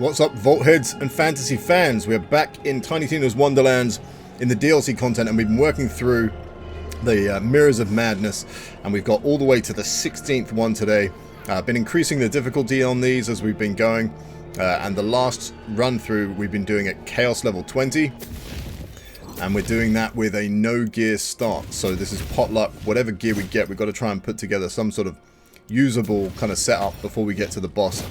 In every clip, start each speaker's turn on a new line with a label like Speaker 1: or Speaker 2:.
Speaker 1: What's up, Vault heads and fantasy fans? We're back in Tiny Tina's Wonderlands in the DLC content, and we've been working through the Mirrors of Madness, and we've got all the way to the 16th one today. Been increasing the difficulty on these as we've been going, and the last run through we've been doing at Chaos level 20, and we're doing that with a no gear start. So this is potluck. Whatever gear we get, we've got to try and put together some sort of usable kind of setup before we get to the boss.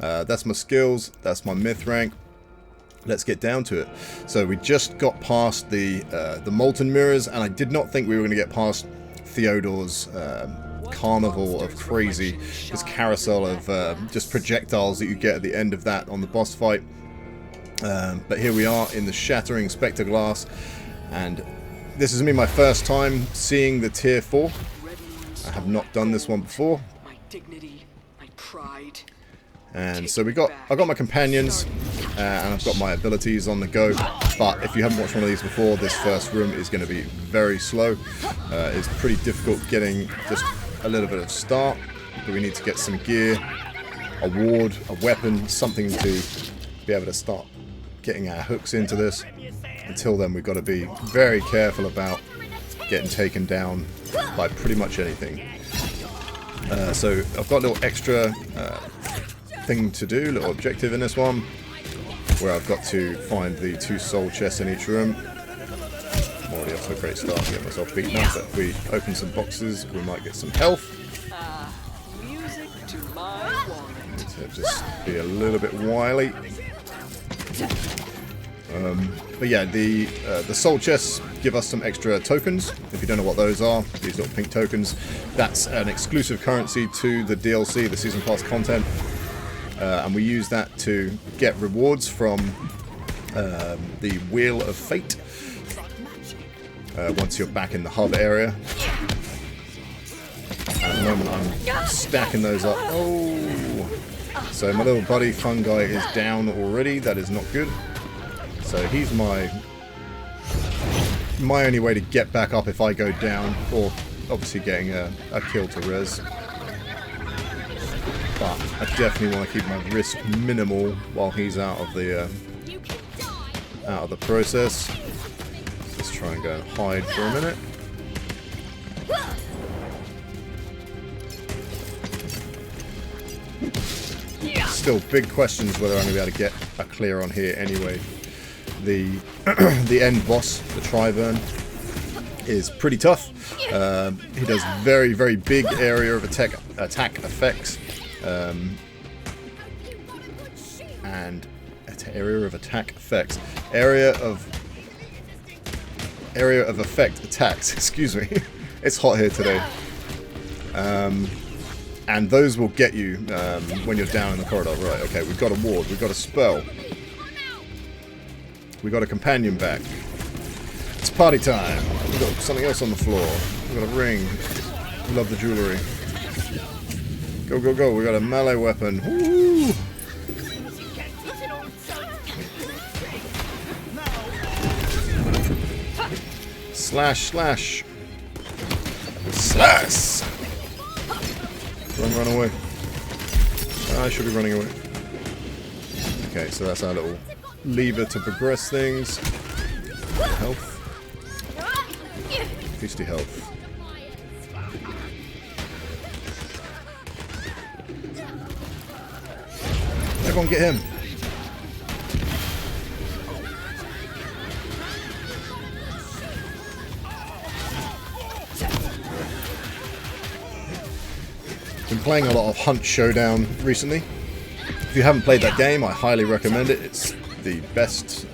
Speaker 1: That's my skills, that's my myth rank. Let's get down to it. So we just got past the molten mirrors, and I did not think we were going to get past Theodore's carnival of crazy, this carousel of just projectiles that you get at the end of that on the boss fight. But here we are in the Shattering Spectreglass, and this is going to be my first time seeing the tier 4. I have not done this one before.
Speaker 2: My dignity, my pride.
Speaker 1: And so I got my companions, and I've got my abilities on the go. But if you haven't watched one of these before, this first room is going to be very slow. It's pretty difficult getting just a little bit of start, but we need to get some gear, a ward, a weapon, something to be able to start getting our hooks into this. Until then, we've got to be very careful about getting taken down by pretty much anything. So I've got a little extra thing to do, little objective in this one, where I've got to find the 2 soul chests in each room. I'm already off to a great start to get myself beaten up, but if we open some boxes, we might get some health.
Speaker 2: Music to my wallet.
Speaker 1: So just be a little bit wily. But yeah, the soul chests give us some extra tokens. If you don't know what those are, these little pink tokens, that's an exclusive currency to the DLC, the Season Pass content. And we use that to get rewards from the Wheel of Fate once you're back in the hub area. At the moment I'm stacking those up. Oh! So my little buddy Fungi is down already. That is not good. So he's my only way to get back up if I go down, or obviously getting a kill to res. But I definitely want to keep my risk minimal while he's out of the process. Let's try and go and hide for a minute. Still big questions whether I'm going to be able to get a clear on here anyway. The the end boss, the Trivern, is pretty tough. He does very, very big area of attack effects. And area of attack effects. Area of effect attacks. Excuse me. It's hot here today. And those will get you when you're down in the corridor. Right, okay, we've got a ward, we've got a spell. We got a companion back. It's party time. We've got something else on the floor. We've got a ring. We love the jewellery. Go, go, go. We got a melee weapon. Woo! Slash, slash. Slash! Run away. I should be running away. Okay, so that's our little lever to progress things. Health. Feisty health. Everyone get him. Been playing a lot of Hunt Showdown recently. If you haven't played that game, I highly recommend it. It's the best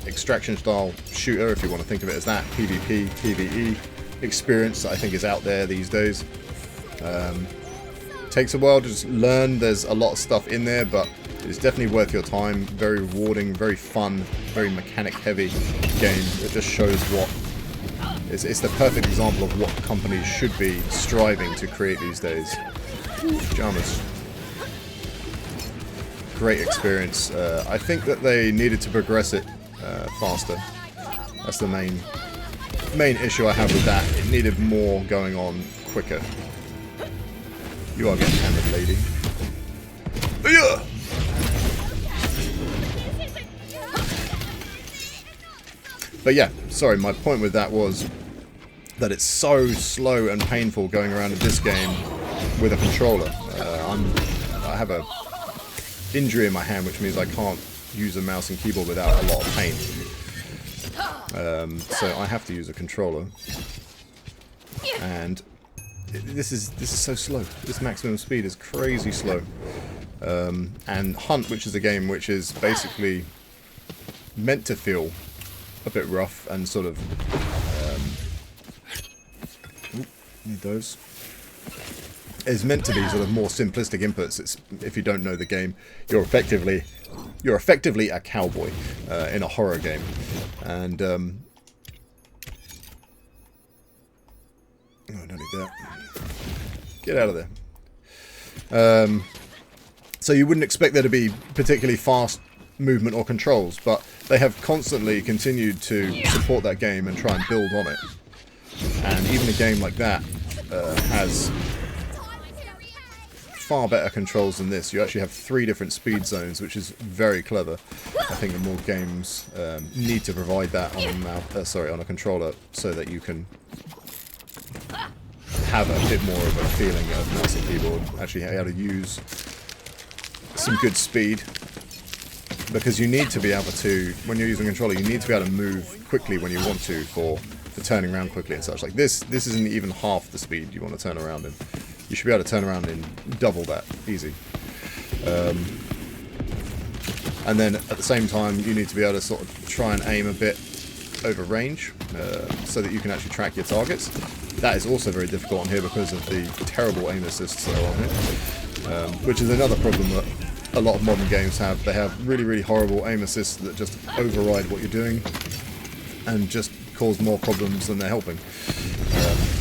Speaker 1: extraction style shooter, if you want to think of it as that, PvP, PvE experience that I think is out there these days. Takes a while to just learn. There's a lot of stuff in there, but it's definitely worth your time. Very rewarding, very fun, very mechanic heavy game. It just shows what it's the perfect example of what companies should be striving to create these days. Pajamas. Great experience. I think that they needed to progress it faster. That's the main issue I have with that. It needed more going on quicker. You are getting hammered, lady. Yeah. But yeah, sorry, my point with that was that it's so slow and painful going around in this game with a controller. I have a injury in my hand, which means I can't use a mouse and keyboard without a lot of pain. So I have to use a controller. And this is so slow. This maximum speed is crazy slow. And Hunt, which is a game which is basically meant to feel a bit rough and sort of need those. Is meant to be sort of more simplistic inputs. It's, if you don't know the game, you're effectively a cowboy in a horror game, and oh, I don't need that. Get out of there. So you wouldn't expect there to be particularly fast movement or controls, but they have constantly continued to support that game and try and build on it. And even a game like that has far better controls than this. You actually have 3 different speed zones, which is very clever. I think more games need to provide that on a mouse, on a controller, so that you can have a bit more of a feeling of mouse and keyboard. Actually, how to use some good speed, because you need to be able to, when you're using a controller, you need to be able to move quickly when you want to for turning around quickly and such. Like this isn't even half the speed you want to turn around in. You should be able to turn around in double that, easy. And then at the same time, you need to be able to sort of try and aim a bit over range, so that you can actually track your targets. That is also very difficult on here because of the terrible aim assists that are on here, which is another problem that a lot of modern games have. They have really, really horrible aim assists that just override what you're doing and just cause more problems than they're helping.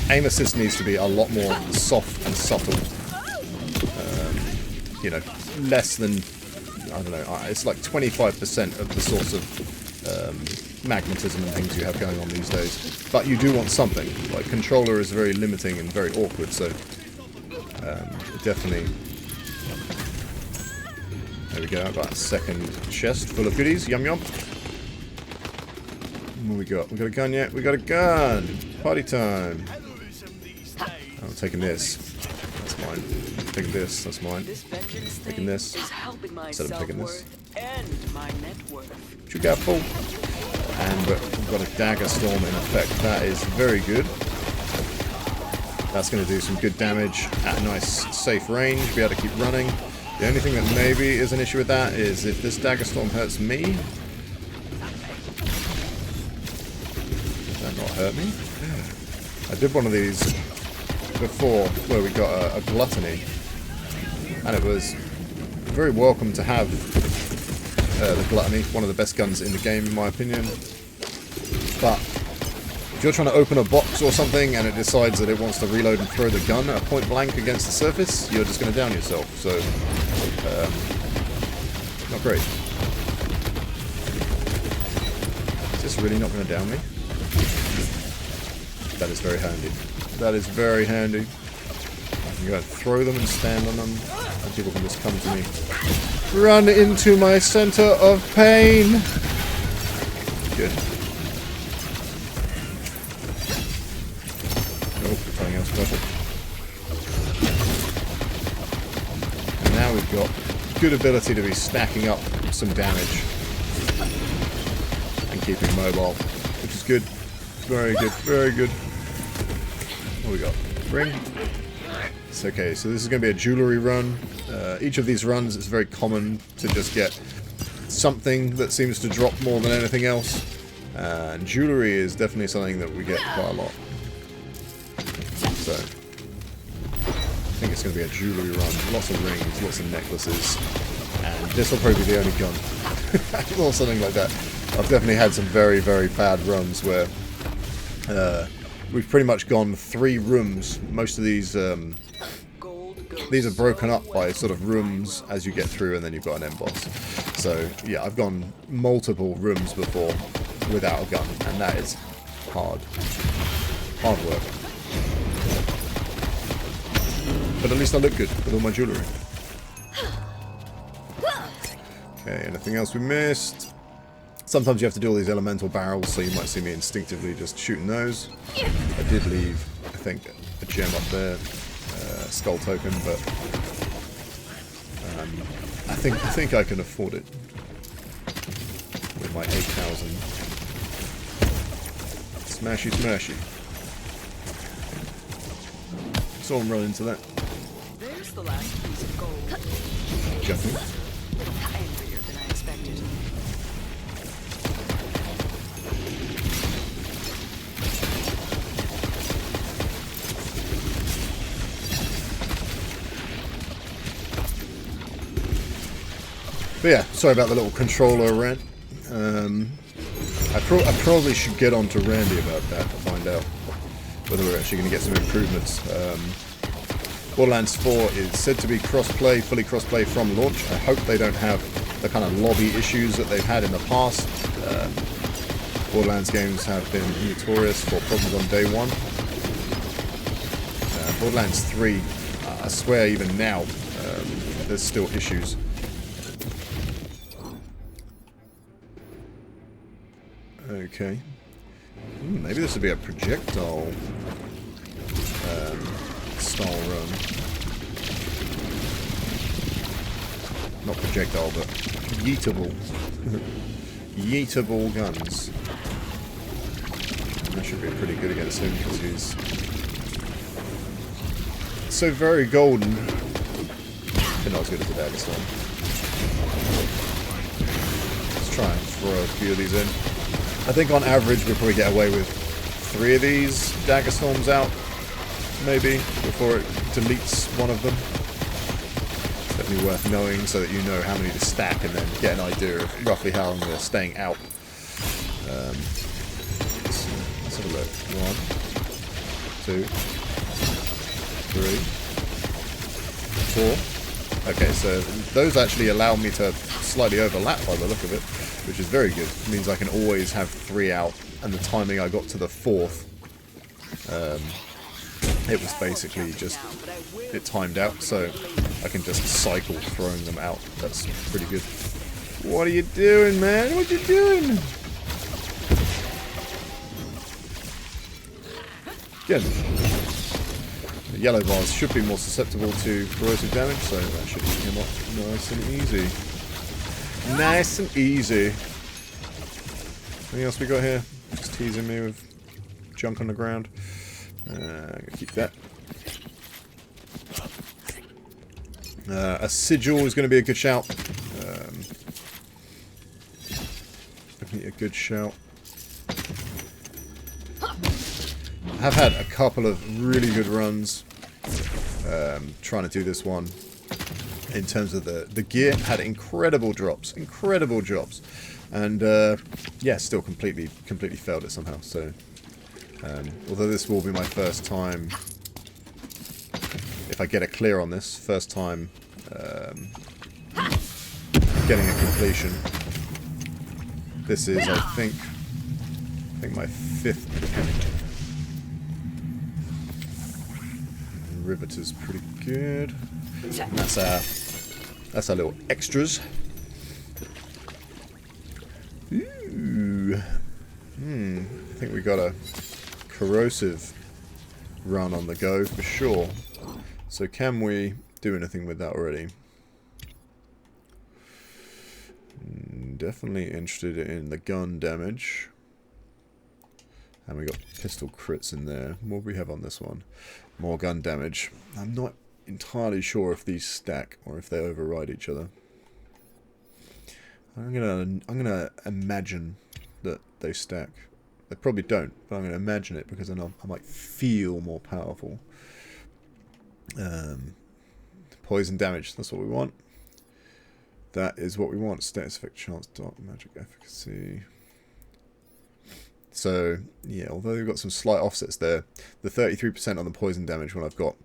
Speaker 1: Aim assist needs to be a lot more soft and subtle. You know, less than, I don't know, it's like 25% of the sorts of magnetism and things you have going on these days. But you do want something. Like, controller is very limiting and very awkward, so definitely. There we go, I've got a second chest full of goodies. Yum yum. What we got? We got a gun yet? We got a gun! Party time! I'm taking this. That's mine. I'm taking this. That's mine. Taking this. Instead of taking this. What you got, fool? And we've got a dagger storm in effect. That is very good. That's going to do some good damage at a nice safe range. Be able to keep running. The only thing that maybe is an issue with that is if this dagger storm hurts me. Does that not hurt me? I did one of these before where we got a gluttony, and it was very welcome to have the gluttony, one of the best guns in the game in my opinion. But if you're trying to open a box or something and it decides that it wants to reload and throw the gun at point blank against the surface, you're just going to down yourself. So not great. Is this really not going to down me? That is very handy. That is very handy. I can go and throw them and stand on them, and people can just come to me. Run into my center of pain! Good. Nope, something else perfect. And now we've got good ability to be stacking up some damage and keeping mobile, which is good. Very good, very good. What we got? Ring? It's okay, so this is going to be a jewellery run. Each of these runs, it's very common to just get something that seems to drop more than anything else. And jewellery is definitely something that we get quite a lot. So, I think it's going to be a jewellery run. Lots of rings, lots of necklaces. And this will probably be the only gun. Or something like that. I've definitely had some very, very bad runs where we've pretty much gone 3 rooms. Most of these are broken up by sort of rooms as you get through, and then you've got an end boss. So yeah, I've gone multiple rooms before without a gun, and that is hard work. But at least I look good with all my jewellery. Okay, anything else we missed? Sometimes you have to do all these elemental barrels, so you might see me instinctively just shooting those. I did leave, I think, a gem up there, skull token, but I think I can afford it with my 8,000. Smashy, smashy. Saw him run into that.
Speaker 2: There's the last piece of gold.
Speaker 1: Jumping.
Speaker 2: Angrier than I expected.
Speaker 1: But yeah, sorry about the little controller rant. I probably should get on to Randy about that to find out whether we're actually going to get some improvements. Borderlands 4 is said to be cross-play, fully cross-play from launch. I hope they don't have the kind of lobby issues that they've had in the past. Borderlands games have been notorious for problems on day one. Borderlands 3, I swear even now, there's still issues. Okay. Maybe this would be a projectile style run. Not projectile, but yeetable. Yeetable guns. That should be pretty good against him because he's so very golden. But not as good as the Daggerstorm. Let's try and throw a few of these in. I think on average we'll probably get away with 3 of these Daggerstorms out, maybe, before it deletes one of them. It's definitely worth knowing so that you know how many to stack and then get an idea of roughly how long they're staying out. Let's have a look. 1, 2, 3, 4. Okay, so those actually allow me to slightly overlap by the look of it, which is very good. It means I can always have 3 out, and the timing I got to the 4th, it was basically just, it timed out, so I can just cycle throwing them out. That's pretty good. What are you doing, man? What are you doing? Good. The yellow bars should be more susceptible to corrosive damage, so that should eat him up nice and easy. Nice and easy. Anything else we got here? Just teasing me with junk on the ground. I'm gonna keep that. A sigil is going to be a good shout. Definitely a good shout. I have had a couple of really good runs trying to do this one. In terms of the gear, had incredible drops, and yeah, still completely failed it somehow. So, although this will be my first time, if I get a clear on this, first time getting a completion. This is, I think my 5th attempt. Riveter's pretty good. And that's our little extras. Ooh. I think we got a corrosive run on the go for sure. So can we do anything with that already? Definitely interested in the gun damage. And we got pistol crits in there. What do we have on this one? More gun damage. I'm not entirely sure if these stack or if they override each other. I'm gonna imagine that they stack. They probably don't, but I'm gonna imagine it because then I might feel more powerful. Poison damage. That's what we want. That is what we want. Status effect, chance, dark magic efficacy. So, yeah, although we've got some slight offsets there, the 33% on the poison damage when I've got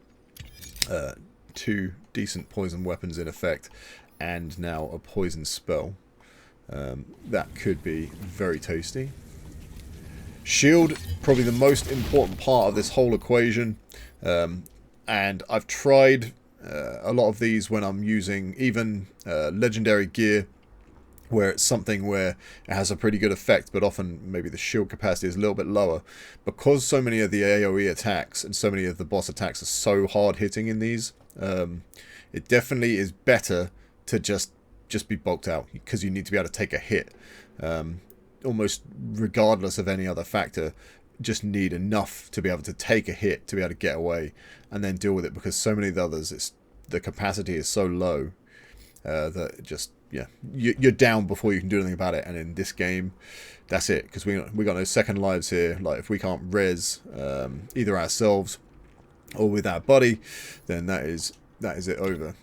Speaker 1: 2 decent poison weapons in effect, and now a poison spell. That could be very tasty. Shield, probably the most important part of this whole equation. And I've tried a lot of these when I'm using even legendary gear where it's something where it has a pretty good effect, but often maybe the shield capacity is a little bit lower. Because so many of the AoE attacks and so many of the boss attacks are so hard hitting in these, it definitely is better to just be bulked out, because you need to be able to take a hit. Almost regardless of any other factor, just need enough to be able to take a hit, to be able to get away, and then deal with it, because so many of the others, the capacity is so low that just, yeah, you're down before you can do anything about it. And in this game, that's it, because we got no second lives here. Like, if we can't res either ourselves or with our buddy, then that is it over.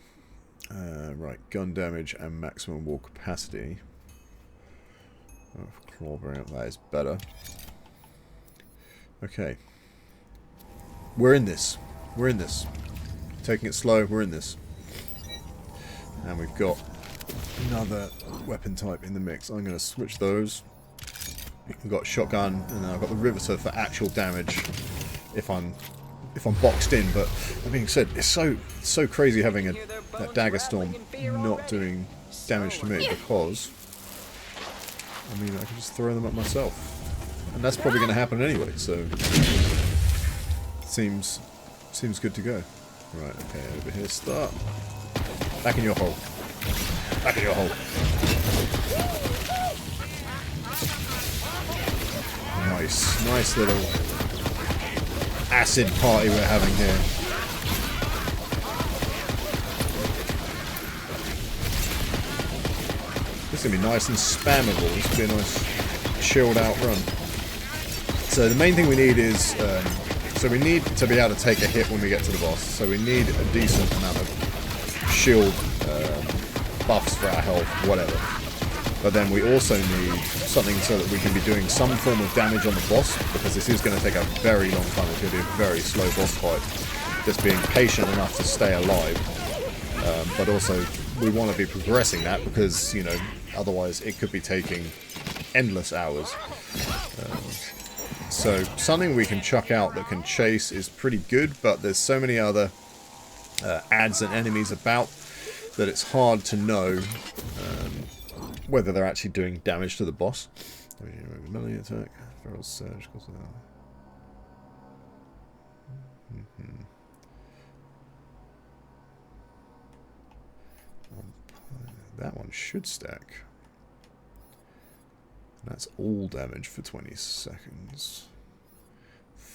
Speaker 1: Right, gun damage and maximum wall capacity. Oh, claw variant, that is better. Okay, we're in this. We're in this. Taking it slow. We're in this. And we've got another weapon type in the mix. I'm going to switch those. We've got shotgun, and then I've got the riveter for actual damage if I'm boxed in. But that being said, it's so crazy having that dagger storm not doing damage to me, because I mean, I can just throw them at myself, and that's probably going to happen anyway. So seems good to go. Right, okay, over here, start. Back in your hole. Back in your hole. Nice little acid party we're having here. This is going to be nice and spammable. This will be a nice chilled out run. So the main thing we need is, so we need to be able to take a hit when we get to the boss. So we need a decent amount of shield buffs for our health, whatever. But then we also need something so that we can be doing some form of damage on the boss, because this is going to take a very long time. It's going to be a very slow boss fight. Just being patient enough to stay alive. But also, we want to be progressing that, because, you know, otherwise it could be taking endless hours. So something we can chuck out that can chase is pretty good, but there's so many other adds and enemies about that it's hard to know whether they're actually doing damage to the boss. Melee attack, feral surge, that one should stack. That's all damage for 20 seconds.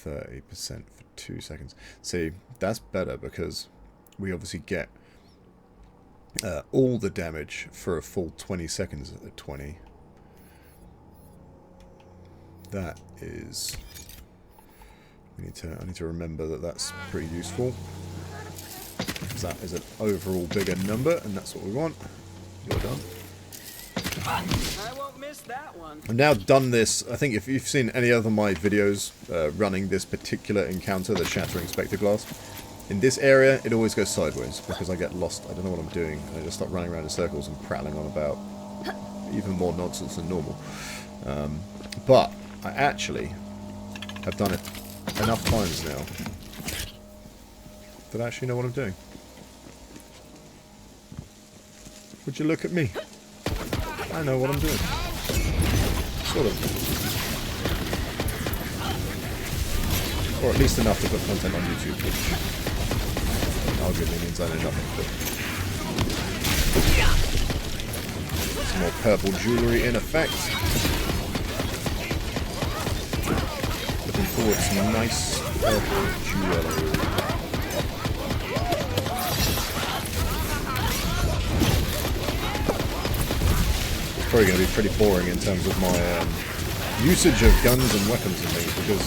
Speaker 1: 30% for 2 seconds. See, that's better, because we obviously get all the damage for a full 20 seconds at 20. That is... I need to remember that that's pretty useful, because that is an overall bigger number, and that's what we want. You're done.
Speaker 2: I won't miss that one.
Speaker 1: I've now done this. I think if you've seen any other of my videos running this particular encounter, the Shattering Spectreglass, in this area it always goes sideways, because I get lost. I don't know what I'm doing. I just start running around in circles and prattling on about even more nonsense than normal. But I actually have done it enough times now that I actually know what I'm doing. Would you look at me? I know what I'm doing. Sort of. Or at least enough to put content on YouTube, which arguably means I know nothing. But some more purple jewellery in effect. Looking forward to some nice purple jewellery. Probably going to be pretty boring in terms of my usage of guns and weapons and things, because,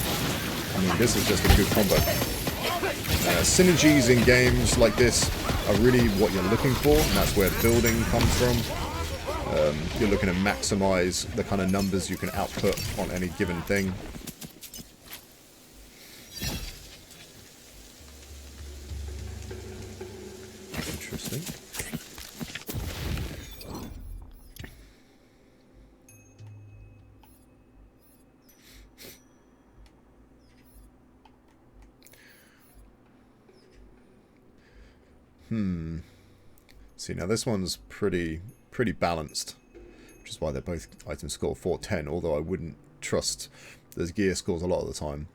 Speaker 1: I mean, this is just a good combo. Synergies in games like this are really what you're looking for, and that's where building comes from. You're looking to maximize the kind of numbers you can output on any given thing. Interesting. See, now this one's pretty balanced. which is why they're both item score 410, although I wouldn't trust those gear scores a lot of the time.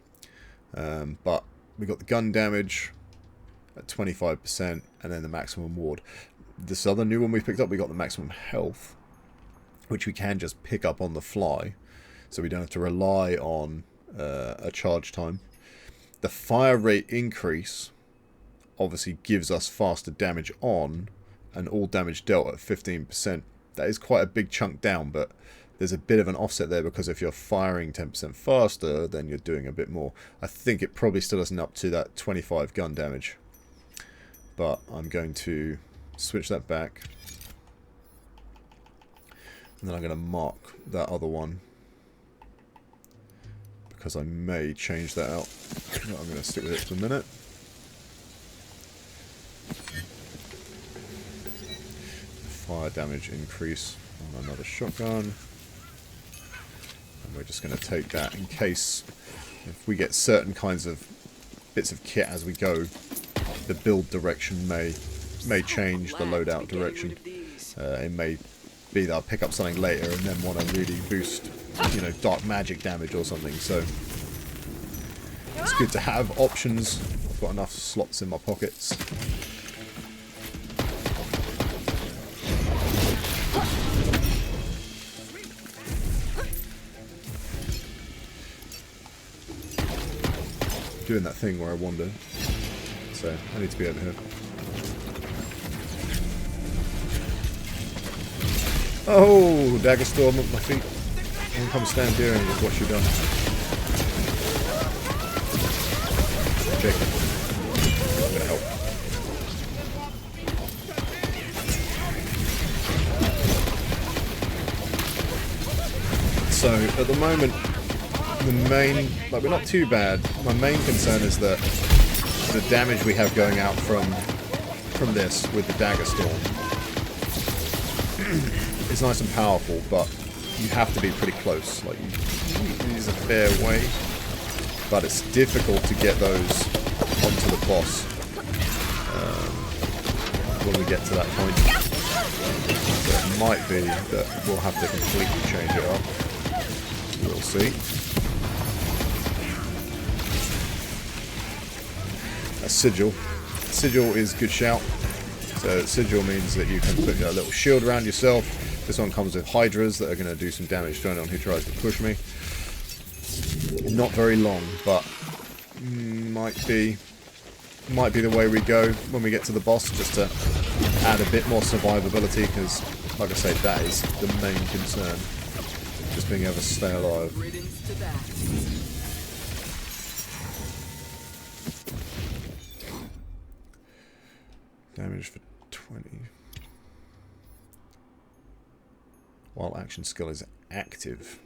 Speaker 1: But we got the gun damage at 25%, and then the maximum ward. This other new one we picked up, we got the maximum health, which we can just pick up on the fly, so we don't have to rely on a charge time. The fire rate increase obviously gives us faster damage on, and all damage dealt at 15%. That is quite a big chunk down, but there's a bit of an offset there, because if you're firing 10% faster, then you're doing a bit more. I think it probably still isn't up to that 25 gun damage, but I'm going to switch that back, and then I'm going to mark that other one, because I may change that out. No, I'm going to stick with it for a minute. Fire damage increase on another shotgun. And we're just going to take that in case if we get certain kinds of bits of kit as we go, the build direction may change, the loadout direction. It may be that I'll pick up something later and then want to really boost, you know, dark magic damage or something. So it's good to have options. I've got enough slots in my pockets. Doing that thing where I wander, so I need to be over here. Oh, dagger storm at my feet. I'm gonna come stand here and just watch you done. Jacob, I'm gonna help. So at the moment, the main, like, we're not too bad. My main concern is that the damage we have going out from this with the dagger storm is nice and powerful, but you have to be pretty close. Like, you use a fair way, but it's difficult to get those onto the boss when we get to that point. So it might be that we'll have to completely change it up. We'll see. A sigil. Sigil is a good shout. So sigil means that you can put a little shield around yourself. This one comes with hydras that are going to do some damage to anyone who tries to push me. Not very long, but might be the way we go when we get to the boss, just to add a bit more survivability, because, like I say, that is the main concern. Just being able to stay alive. Damage for 20. While action skill is active.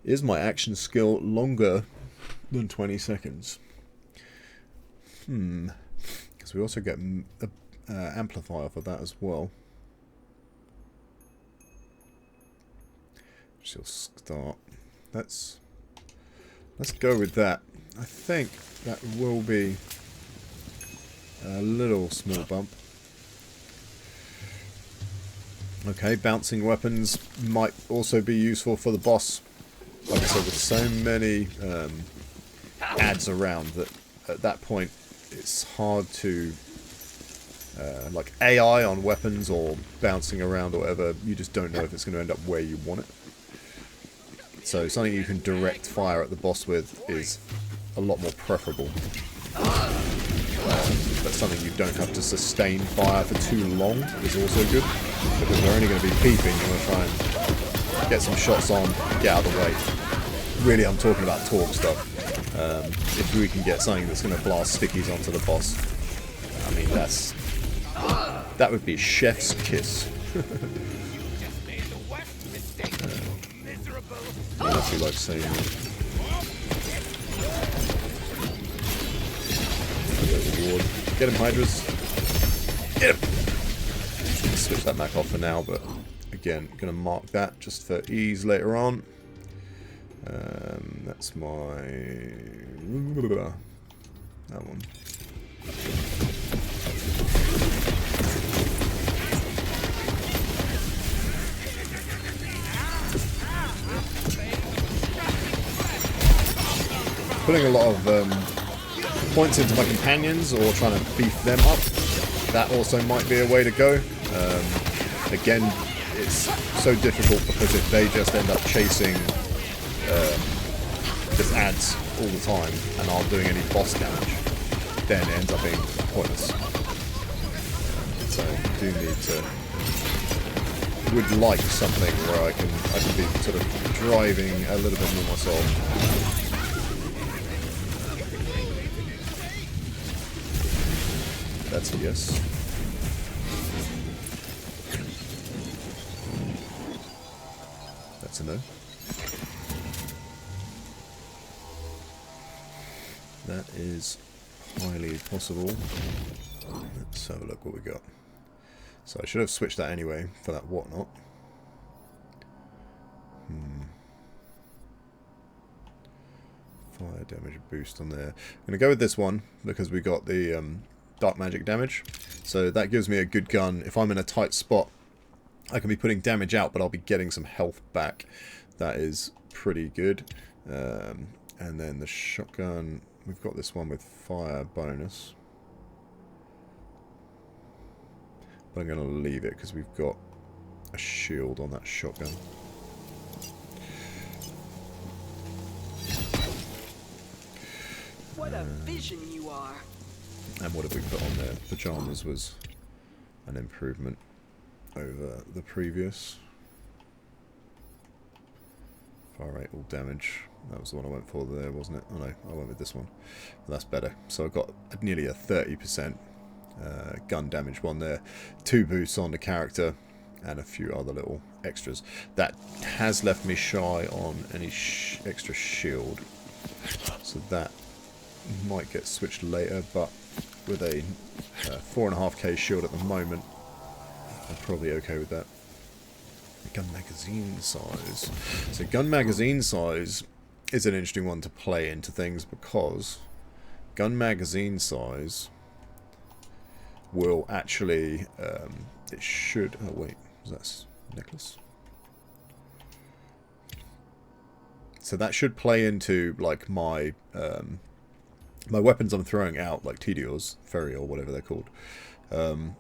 Speaker 1: Is my action skill longer than 20 seconds? Because we also get an amplifier for that as well. She'll start. Let's go with that. I think that will be a little small bump. Okay, bouncing weapons might also be useful for the boss. Like I said, with so many ads around, that at that point it's hard to like AI on weapons or bouncing around or whatever. You just don't know if it's going to end up where you want it. So something you can direct fire at the boss with is a lot more preferable. But something you don't have to sustain fire for too long is also good, because they're only going to be peeping. You want to try and get some shots on, get out of the way. Really, I'm talking about torque stuff. If we can get something that's going to blast stickies onto the boss, I mean, that would be chef's kiss. What else do you like saying? Get him, Hydras. Get him! Switch that back off for now, but again, going to mark that just for ease later on. That's my... that one. putting a lot of points into my companions or trying to beef them up. That also might be a way to go. Again, it's so difficult because if they just end up chasing just adds all the time and aren't doing any boss damage, then it ends up being pointless. So I do need to... would like something where I can be sort of driving a little bit more myself. That's a yes. That's a no. That is highly possible. Let's have a look what we got. So I should have switched that anyway for that whatnot. Fire damage boost on there. I'm going to go with this one because we got the dark magic damage. So that gives me a good gun. If I'm in a tight spot, I can be putting damage out, but I'll be getting some health back. That is pretty good. And then the shotgun, we've got this one with fire bonus. But I'm going to leave it because we've got a shield on that shotgun.
Speaker 2: What a vision you are.
Speaker 1: And what have we put on there? Pajamas was an improvement over the previous. Fire rate, all damage. That was the one I went for there, wasn't it? Oh no, I went with this one. But that's better. So I've got nearly a 30% gun damage one there. 2 boosts on the character and a few other little extras. That has left me shy on any extra shield. So that might get switched later, but with a 4.5k shield at the moment, I'm probably okay with that. Gun magazine size. So gun magazine size is an interesting one to play into things because gun magazine size will actually, it should, oh wait, was that necklace? So that should play into like my my weapons I'm throwing out, like TDOs, Ferry or whatever they're called.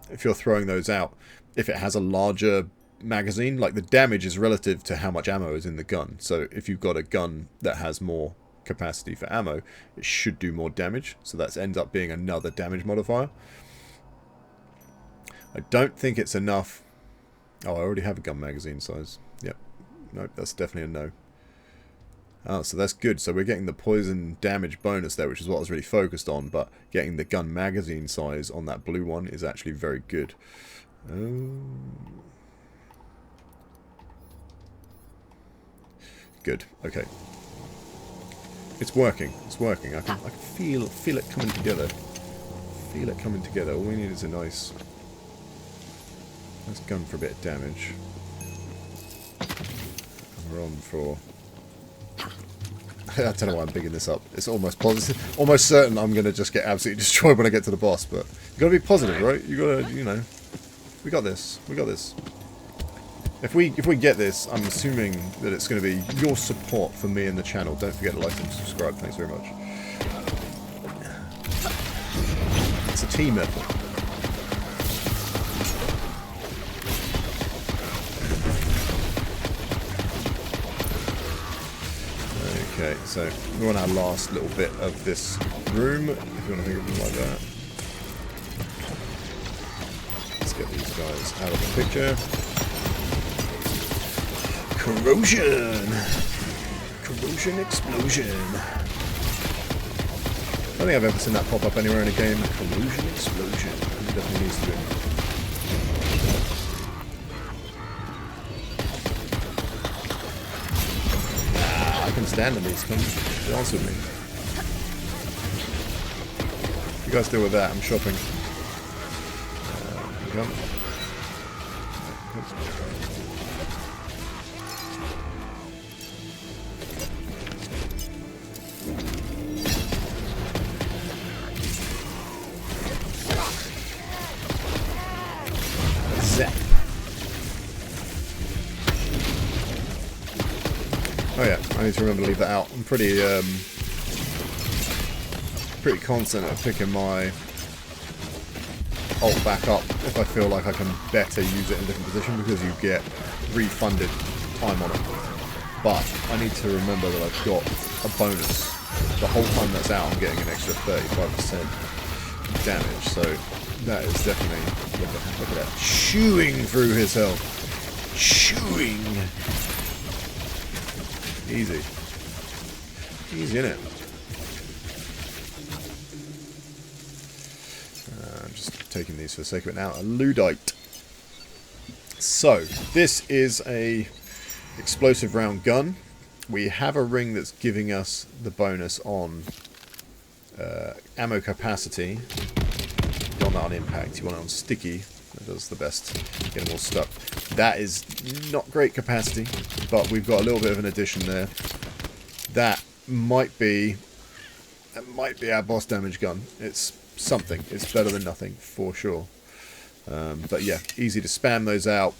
Speaker 1: If you're throwing those out, if it has a larger magazine, like the damage is relative to how much ammo is in the gun. So if you've got a gun that has more capacity for ammo, it should do more damage. So that ends up being another damage modifier. I don't think it's enough. Oh, I already have a gun magazine size. Yep. Nope, that's definitely a no. Oh, so that's good. So we're getting the poison damage bonus there, which is what I was really focused on, but getting the gun magazine size on that blue one is actually very good. Good. Okay. It's working. It's working. I can feel it coming together. Feel it coming together. All we need is a nice gun for a bit of damage. We're on for... I don't know why I'm bigging this up. It's almost positive, almost certain I'm going to just get absolutely destroyed when I get to the boss. But you got to be positive, right? You got to, you know, we got this. We got this. If we get this, I'm assuming that it's going to be your support for me and the channel. Don't forget to like and subscribe. Thanks very much. It's a team effort. Okay, so we're on our last little bit of this room, if you want to think of it like that. Let's get these guys out of the picture. Corrosion! Corrosion explosion! I don't think I've ever seen that pop up anywhere in a game. Corrosion explosion. It definitely needs to be. I can stand on these. Come be honest with me. You guys deal with that. I'm shopping. Come. Zap. Oh yeah, I need to remember to leave that out. I'm pretty pretty constant at picking my ult back up if I feel like I can better use it in a different position, because you get refunded time on it. But I need to remember that I've got a bonus. The whole time that's out, I'm getting an extra 35% damage, so that is definitely... Look at that. Chewing through his health. Chewing! Easy. Easy, innit? I'm just taking these for the sake of it now. A Ludite. So, this is a explosive round gun. We have a ring that's giving us the bonus on ammo capacity. You want that on impact. You want it on sticky. That does the best. Get them all stuck. That is not great capacity, but we've got a little bit of an addition there. That might be our boss damage gun. It's something. It's better than nothing for sure. But yeah, easy to spam those out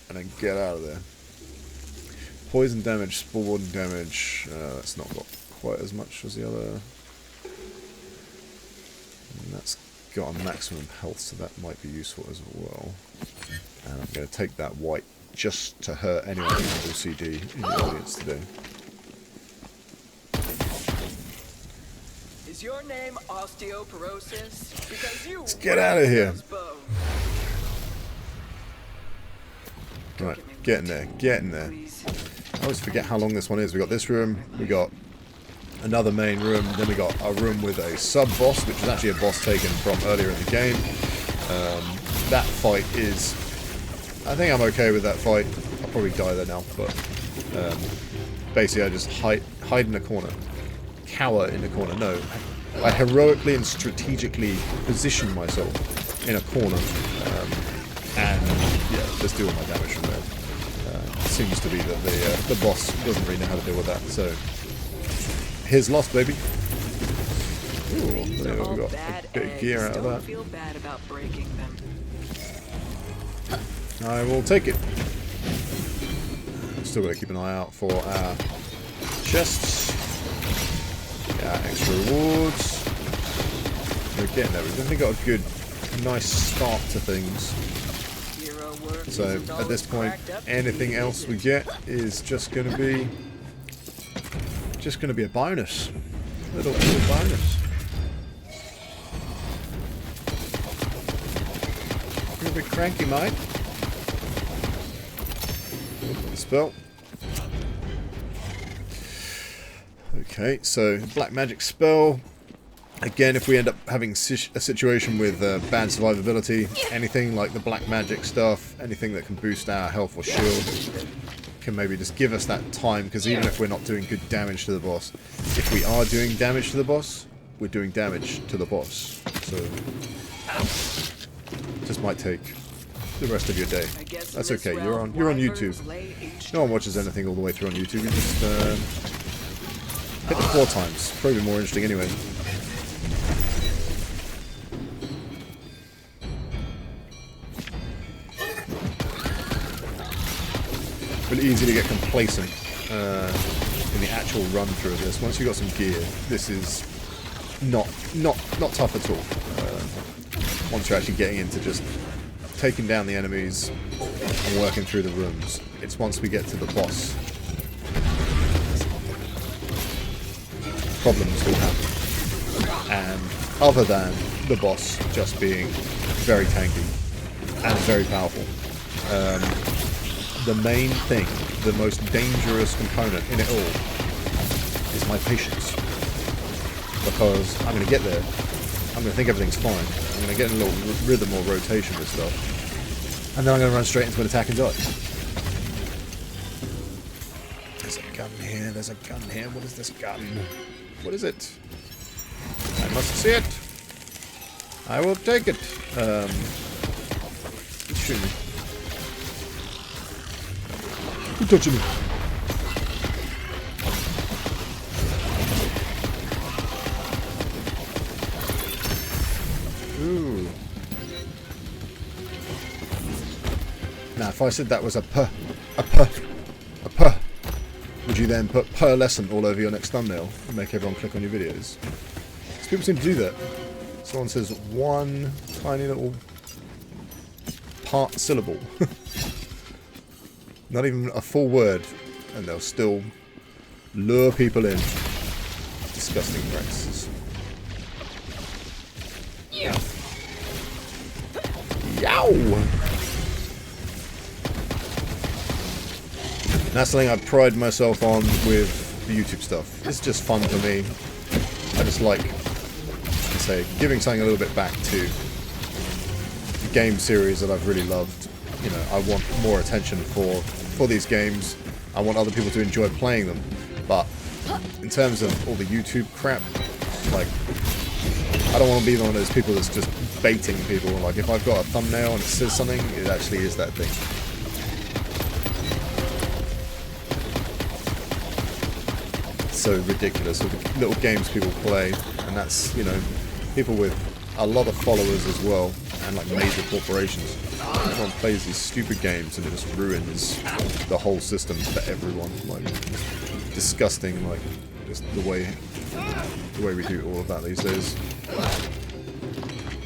Speaker 1: and then get out of there. Poison damage, spore warding damage. That's not got quite as much as the other. And that's got a maximum health, so that might be useful as well. And I'm going to take that white just to hurt anyone who has OCD in the audience today.
Speaker 2: Is your name osteoporosis? Because you...
Speaker 1: Let's get out of here. Right, get in there, get in there. I always forget how long this one is. We got this room, we got another main room, then we got a room with a sub-boss, which is actually a boss taken from earlier in the game. That fight is... I think I'm okay with that fight. I'll probably die there now, but basically I just hide in a corner. Cower in a corner. No, I heroically and strategically position myself in a corner, and yeah, just do all my damage from there. Seems to be that the boss doesn't really know how to deal with that, so here's lost, baby. Ooh, there we got a bit of gear out of that.
Speaker 2: Feel bad about breaking them.
Speaker 1: I will take it. Still got to keep an eye out for our chests. Yeah, extra rewards. We're getting there. We've definitely got a good, nice start to things. So at this point, anything else we get is just going to be a bonus. Little bonus. You're a bit cranky, mate. Spell. Okay, so black magic spell. Again, if we end up having a situation with bad survivability, anything like the black magic stuff, anything that can boost our health or shield, can maybe just give us that time, because even if we're not doing good damage to the boss, if we are doing damage to the boss, we're doing damage to the boss. So, just might take the rest of your day. That's okay, you're on YouTube. No one watches anything all the way through on YouTube, you just hit the 4 times. Probably more interesting anyway. Really easy to get complacent in the actual run through of this. Once you've got some gear, this is not tough at all. Once you're actually getting into just taking down the enemies and working through the rooms, it's once we get to the boss, problems will happen. And other than the boss just being very tanky and very powerful, the main thing, the most dangerous component in it all, is my patience. Because I'm going to get there, I'm going to think everything's fine, I'm going to get in a little rhythm or rotation with stuff, and then I'm going to run straight into an attack and die. There's a gun here, there's a gun here, what is this gun? What is it? I must see it. I will take it. Shoot me. Who's touching me? Ooh. Now, if I said that was a puh, would you then put pearlescent all over your next thumbnail and make everyone click on your videos? It's People seem to do that. Someone says one tiny little part syllable. Not even a full word, and they'll still lure people in. Disgusting practices. Yow! That's something I pride myself on with the YouTube stuff. It's just fun for me. I just like, to say, giving something a little bit back to the game series that I've really loved. You know, I want more attention for these games. I want other people to enjoy playing them. But in terms of all the YouTube crap, like, I don't want to be one of those people that's just baiting people. Like, if I've got a thumbnail and it says something, it actually is that thing. So ridiculous, all the little games people play, and that's, you know, people with a lot of followers as well, and like major corporations. Everyone plays these stupid games and it just ruins the whole system for everyone. Like, disgusting, like, just the way we do all of that these days.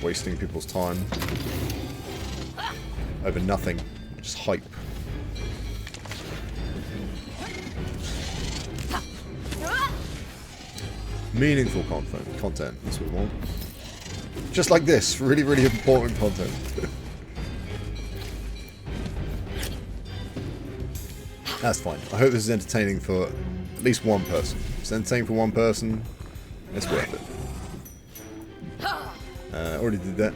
Speaker 1: Wasting people's time over nothing, just hype. Meaningful content, that's what we want. Just like this, really, really important content. That's fine. I hope this is entertaining for at least one person. If it's entertaining for one person, it's worth it. Already did that.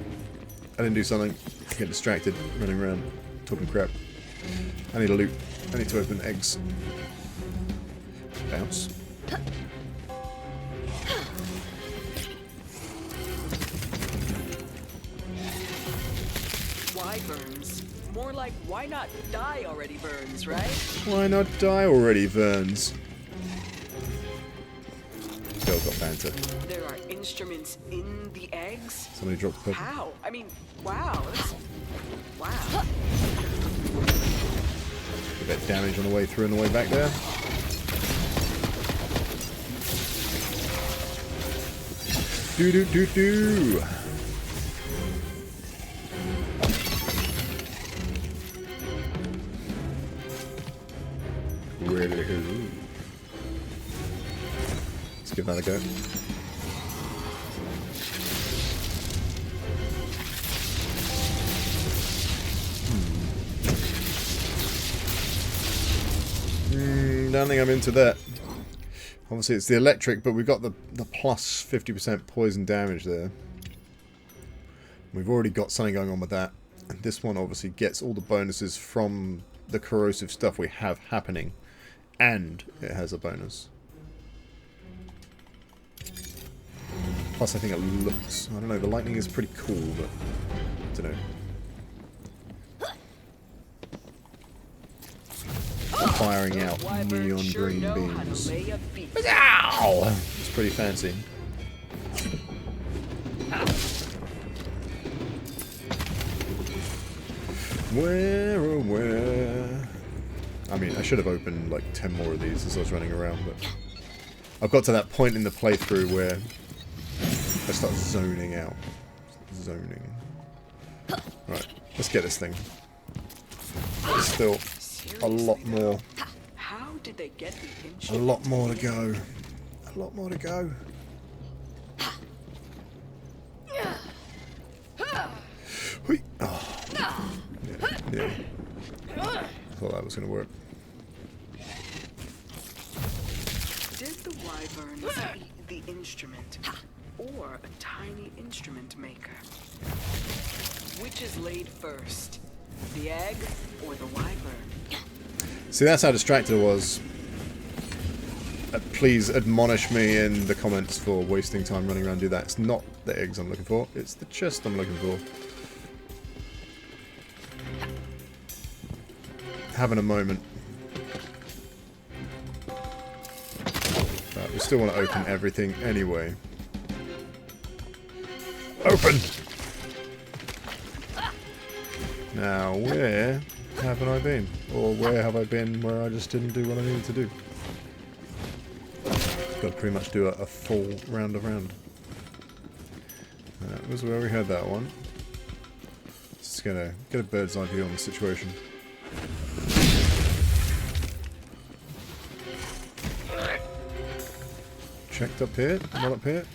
Speaker 1: I didn't do something. Get distracted, running around, talking crap. I need a loot. I need to open eggs. Bounce.
Speaker 2: Why burns? More like why not die already burns, right?
Speaker 1: Why not die already, Verns? Girl got banter.
Speaker 2: There are instruments in the eggs?
Speaker 1: Somebody dropped the purple.
Speaker 2: How? I mean, wow. Wow.
Speaker 1: A bit of damage on the way through and the way back there. Do do do do. Really? Let's give that a go. Don't think I'm into that. Obviously it's the electric, but we've got the plus 50% poison damage there. We've already got something going on with that. And this one obviously gets all the bonuses from the corrosive stuff we have happening. And it has a bonus. Plus I think it looks... I don't know, the lightning is pretty cool, but... I don't know. Firing out neon green beams. Ow! It's pretty fancy. Where, oh where? I mean, I should have opened like 10 more of these as I was running around, but I've got to that point in the playthrough where I start zoning out. Zoning. Right, let's get this thing. There's still a lot more.
Speaker 2: How did they get the inch?
Speaker 1: A lot more to go. A lot more to go. Hui. Oh. Yeah. I thought that was going to work.
Speaker 2: Did the wyverns eat the instrument, or a tiny instrument maker? Which is laid first, the egg or the wyvern?
Speaker 1: See, that's how distracted I was. Please admonish me in the comments for wasting time running around do that. It's not the eggs I'm looking for, it's the chest I'm looking for. Having a moment. But we still want to open everything anyway. Open! Now, where haven't I been? Or where have I been where I just didn't do what I needed to do? Got to pretty much do a full round of round. That was where we had that one. Just gonna get a bird's eye view on the situation. Checked up here, not up here.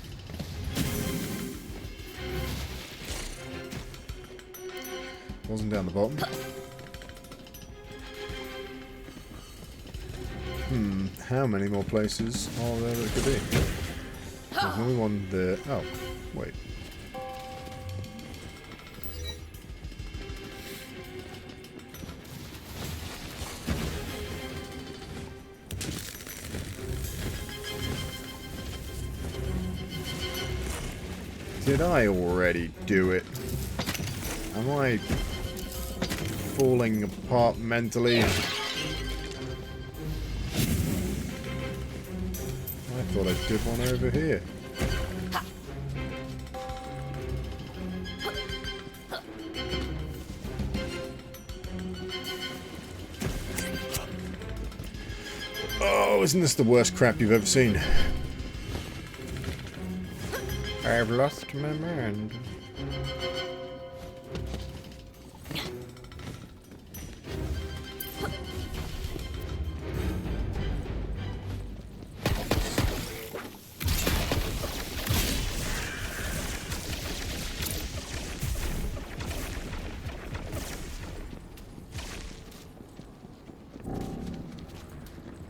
Speaker 1: Wasn't down the bottom. How many more places are there that could be? There's only one there. Oh, wait. Did I already do it? Am I falling apart mentally? I thought I did one over here. Oh, isn't this the worst crap you've ever seen? I've lost my mind.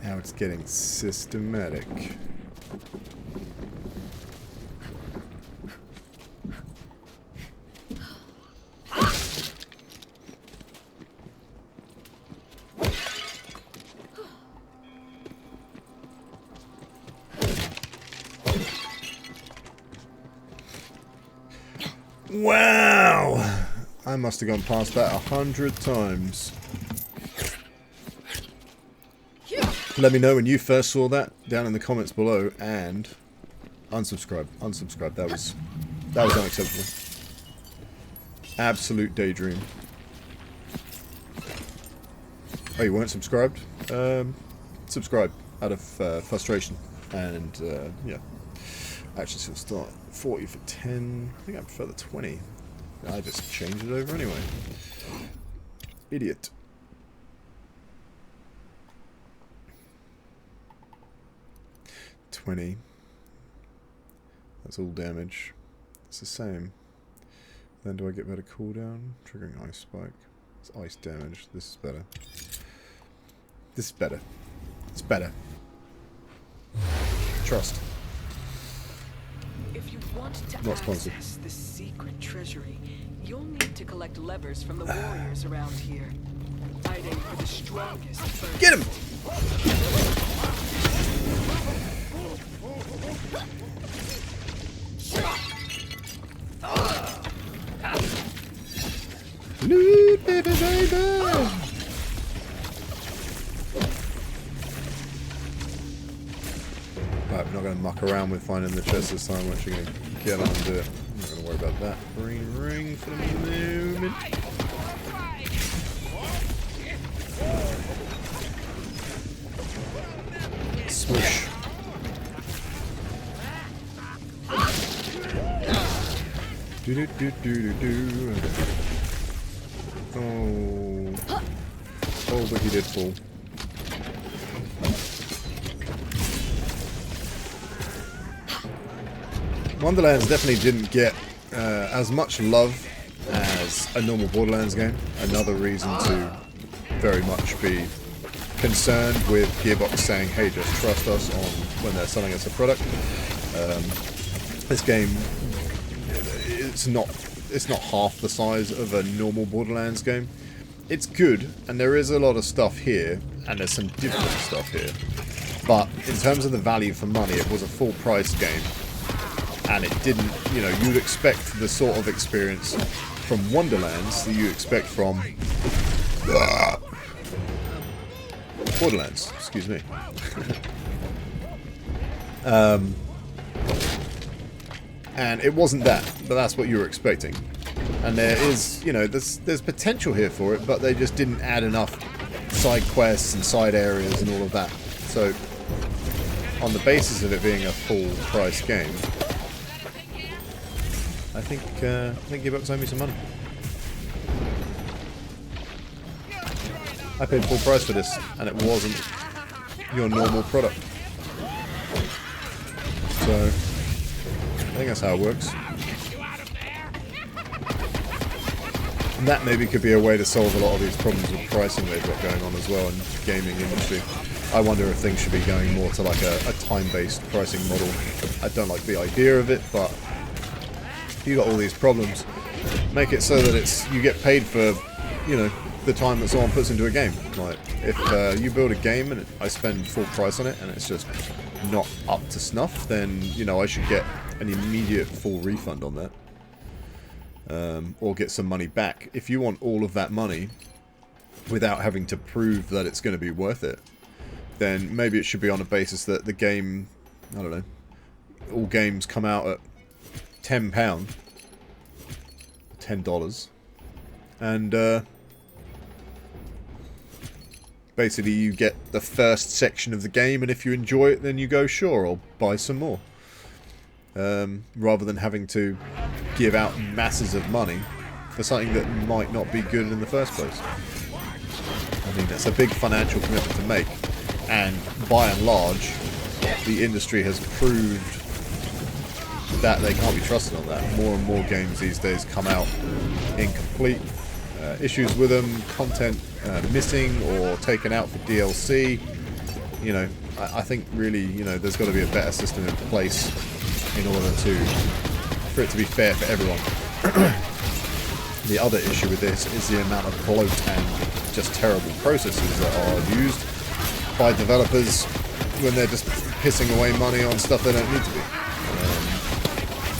Speaker 1: Now it's getting systematic. Wow! I must have gone past that 100 times. Let me know when you first saw that down in the comments below, and unsubscribe. Unsubscribe. That was unacceptable. Absolute daydream. Oh, you weren't subscribed? Subscribe out of frustration, and yeah. Actually, so we'll start 40 for 10. I think I prefer the 20. I just changed it over anyway. Idiot. $20. That's all damage. It's the same. Then do I get better cooldown? Triggering ice spike. It's ice damage. This is better. This is better. It's better. Trust.
Speaker 2: If you want to
Speaker 1: Not sponsored.
Speaker 2: access the secret treasury, you'll need to collect levers from the warriors around here. Fighting for the strongest first.
Speaker 1: Get him! Loot, baby, baby! Right, we're not going to muck around with finding the chest this time. We're actually going to get on and do it. I'm not going to worry about that. Green ring for the moment. Swoosh. Do do do do do do. Oh. Oh, but he did fall. Wonderlands definitely didn't get as much love as a normal Borderlands game. Another reason to very much be concerned with Gearbox saying, hey, just trust us on when they're selling us a product. This game, it's not half the size of a normal Borderlands game. It's good, and there is a lot of stuff here, and there's some different stuff here. But in terms of the value for money, it was a full price game. And it didn't, you know, you'd expect the sort of experience from Wonderlands that you expect from Borderlands, excuse me. And it wasn't that, but that's what you were expecting. And there is, you know, there's potential here for it, but they just didn't add enough side quests and side areas and all of that. So, on the basis of it being a full price game, I I think you bucks owe me some money. I paid full price for this, and it wasn't your normal product. So, I think that's how it works. And that maybe could be a way to solve a lot of these problems with pricing they've got going on as well in the gaming industry. I wonder if things should be going more to like a time-based pricing model. I don't like the idea of it, but you got all these problems. Make it so that you get paid for, you know, the time that someone puts into a game. Like, if you build a game and I spend full price on it and it's just not up to snuff, then, you know, I should get an immediate full refund on that. Or get some money back. If you want all of that money without having to prove that it's going to be worth it, then maybe it should be on a basis that the game, I don't know, all games come out at £10, $10, and basically you get the first section of the game, and if you enjoy it, then you go, sure, I'll buy some more. Rather than having to give out masses of money for something that might not be good in the first place. I mean, it's a big financial commitment to make, and by and large, the industry has proved that they can't be trusted on that. More and more games these days come out incomplete, issues with them, content missing or taken out for DLC. You know, I think really, you know, there's got to be a better system in place in order for it to be fair for everyone. The other issue with this is the amount of bloat and just terrible processes that are used by developers when they're just pissing away money on stuff they don't need to be.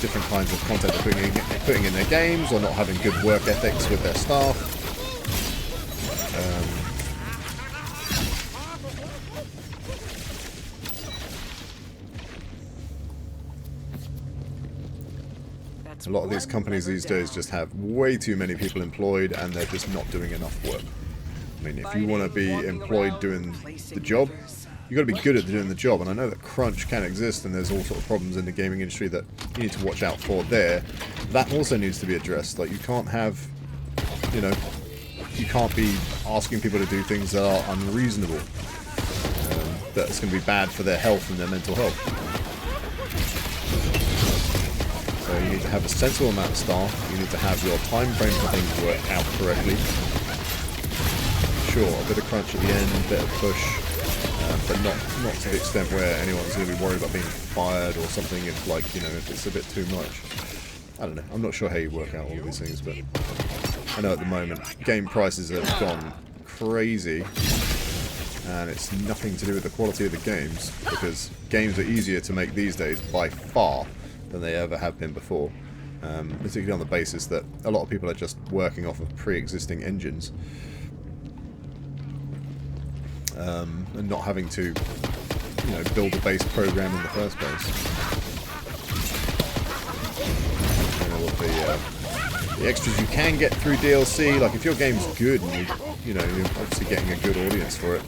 Speaker 1: Different kinds of content they're putting in their games, or not having good work ethics with their staff. A lot of these companies these days just have way too many people employed, and they're just not doing enough work. I mean, if you want to be employed doing the job, you've got to be good at doing the job. And I know that crunch can exist, and there's all sort of problems in the gaming industry that you need to watch out for there. That also needs to be addressed. Like, you can't have, you know, you can't be asking people to do things that are unreasonable. That's going to be bad for their health and their mental health. So you need to have a sensible amount of staff, you need to have your time frame for things work out correctly. Sure, a bit of crunch at the end, a bit of push, but not to the extent where anyone's going to be worried about being fired or something if, like, you know, if it's a bit too much. I don't know, I'm not sure how you work out all of these things, but I know at the moment game prices have gone crazy, and it's nothing to do with the quality of the games, because games are easier to make these days by far than they ever have been before, particularly on the basis that a lot of people are just working off of pre-existing engines, and not having to, you know, build a base program in the first place. You know, what the extras you can get through DLC, like if your game's good and you know, you're obviously getting a good audience for it,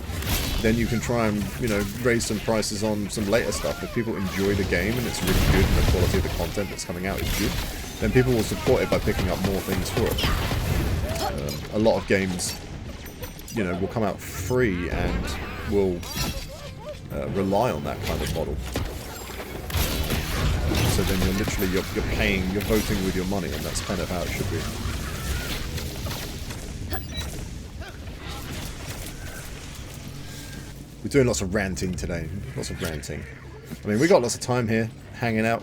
Speaker 1: then you can try and, you know, raise some prices on some later stuff. If people enjoy the game and it's really good and the quality of the content that's coming out is good, then people will support it by picking up more things for it. A lot of games, you know, will come out free and will rely on that kind of model. So then you're literally, you're paying, you're voting with your money, and that's kind of how it should be. We're doing lots of ranting today. Lots of ranting. I mean, we got lots of time here, hanging out.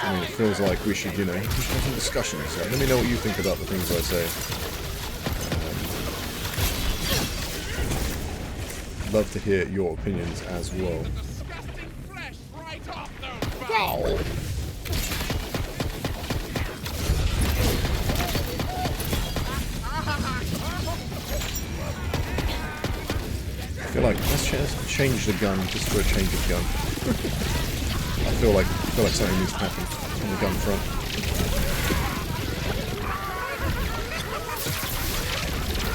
Speaker 1: I mean, it feels like we should, you know, have some discussions. So let me know what you think about the things I say. Love to hear your opinions as well. Wow. I feel like let's change the gun just for a change of gun. I feel like something needs to happen on the gun front.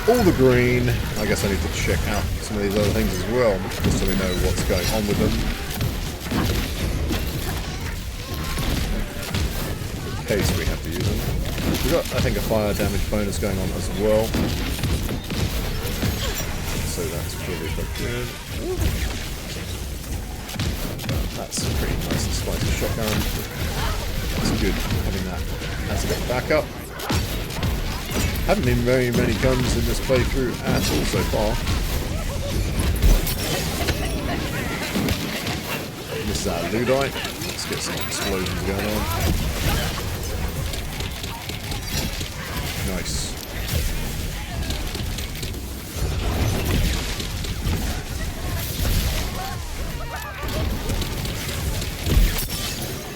Speaker 1: All the green. I guess I need to check out some of these other things as well, just so we know what's going on with them. case we have to use them. We've got, I think, a fire damage bonus going on as well. So that's really good. That's pretty nice and spicy shotgun. It's good having that as a bit of backup. Haven't been very many guns in this playthrough at all so far. This is our Ludite. Let's get some explosions going on. Nice.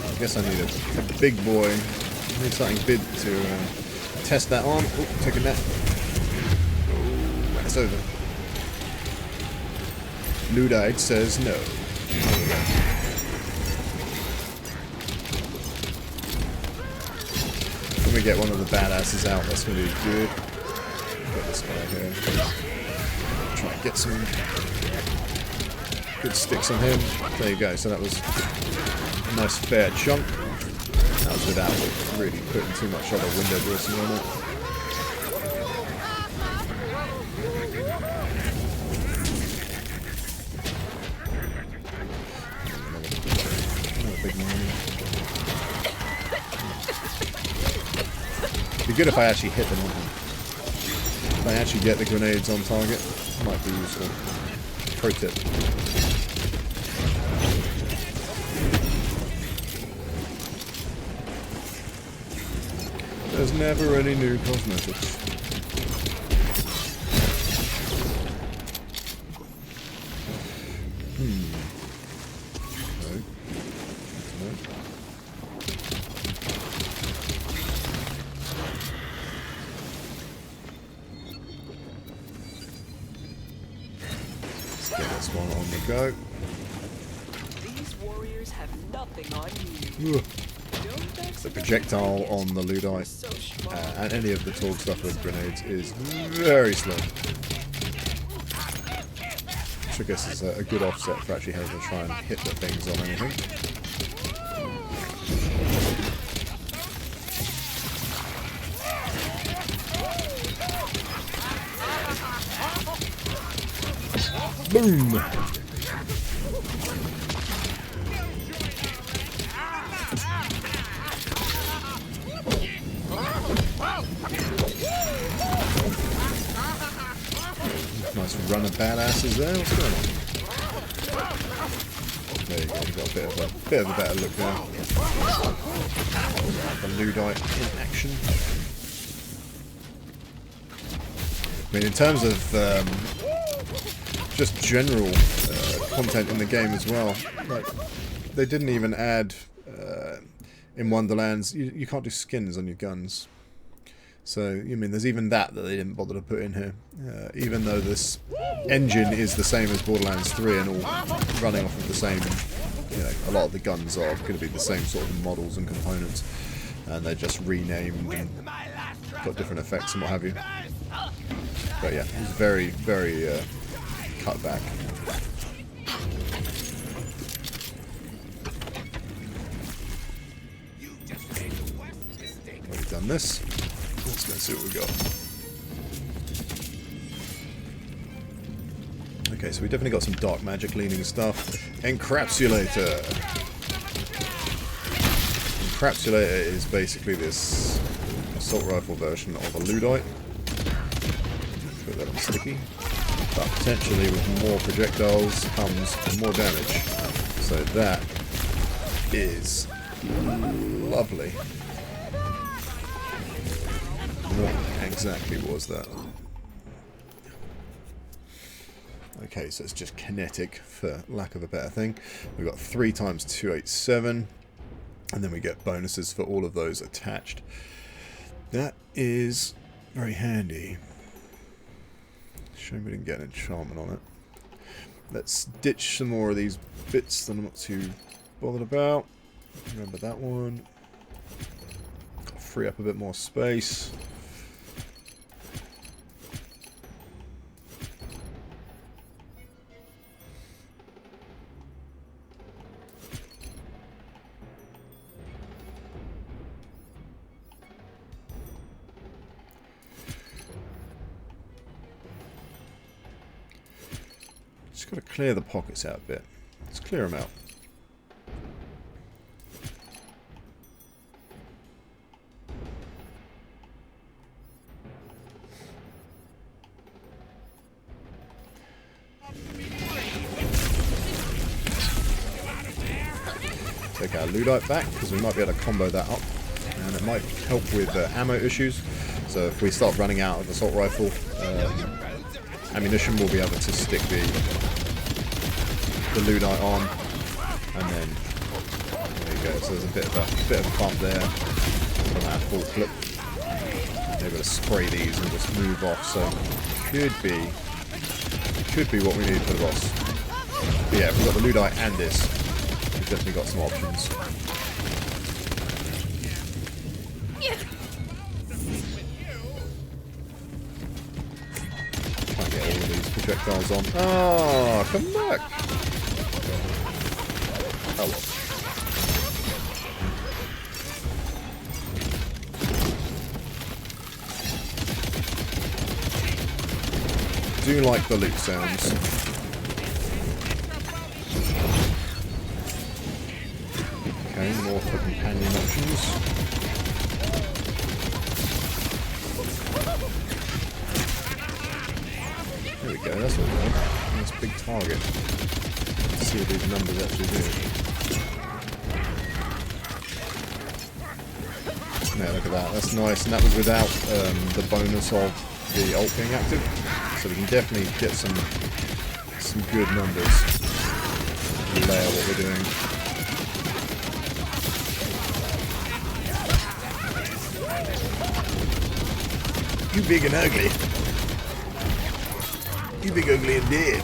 Speaker 1: I guess I need a big boy. I need something big to test that on. Oh, taking that. Oh, that's over. Ludite says no. When we get one of the badasses out, that's going to be good. Got this guy here. Try and get some good sticks on him. There you go. So that was a nice fair chunk. That was without really putting too much other window dressing on it. Another big one. It'd be good if I actually hit them on him. If I actually get the grenades on target, might be useful. Pro tip. There's never any new cosmetics. No. Let's get this one on the go.
Speaker 2: These warriors have nothing on you.
Speaker 1: Ugh. The projectile on the Ludite and any of the Torg stuff with grenades is very slow. Which I guess is a good offset for actually having to try and hit the things on anything. Boom! Nice run of badasses there. What's going on? There you go. You've got a bit of a better look now. The Ludite in action. I mean, in terms of just general content in the game as well, like they didn't even add in Wonderlands. You can't do skins on your guns. So, you mean, there's even that they didn't bother to put in here. Even though this engine is the same as Borderlands 3 and all running off of the same, you know, a lot of the guns are going to be the same sort of models and components. And they're just renamed and got different effects and what have you. But yeah, it's very, very cut back. Already done this. Let's go see what we got. Okay, so we definitely got some dark magic leaning stuff. Encapsulator. Encapsulator is basically this assault rifle version of a Ludite. Put that on sticky. But potentially with more projectiles comes more damage. So that is lovely. What exactly was that? Okay, so it's just kinetic, for lack of a better thing. We've got 3 times 287, and then we get bonuses for all of those attached. That is very handy. Shame we didn't get an enchantment on it. Let's ditch some more of these bits that I'm not too bothered about. Remember that one. Free up a bit more space. Just got to clear the pockets out a bit. Let's clear them out. Take our Ludite back, because we might be able to combo that up. And it might help with ammo issues. So if we start running out of assault rifle ammunition, we'll be able to stick the Ludite on. And then, there you go. So there's a bit of a bump there from our full clip. Able to spray these and just move off. So could be what we need for the boss. But yeah, we've got the Ludite and this. We've definitely got some options. Try and get all of these projectiles on. Ah, come back! Oh well. Do like the loot sounds. Okay, more for companion options. There we go, that's what we want. Nice big target. Let's see what these numbers actually do. Yeah, look at that, that's nice. And that was without the bonus of the ult being active. So we can definitely get some good numbers. Layer what we're doing. You big and ugly. You big, ugly, and dead.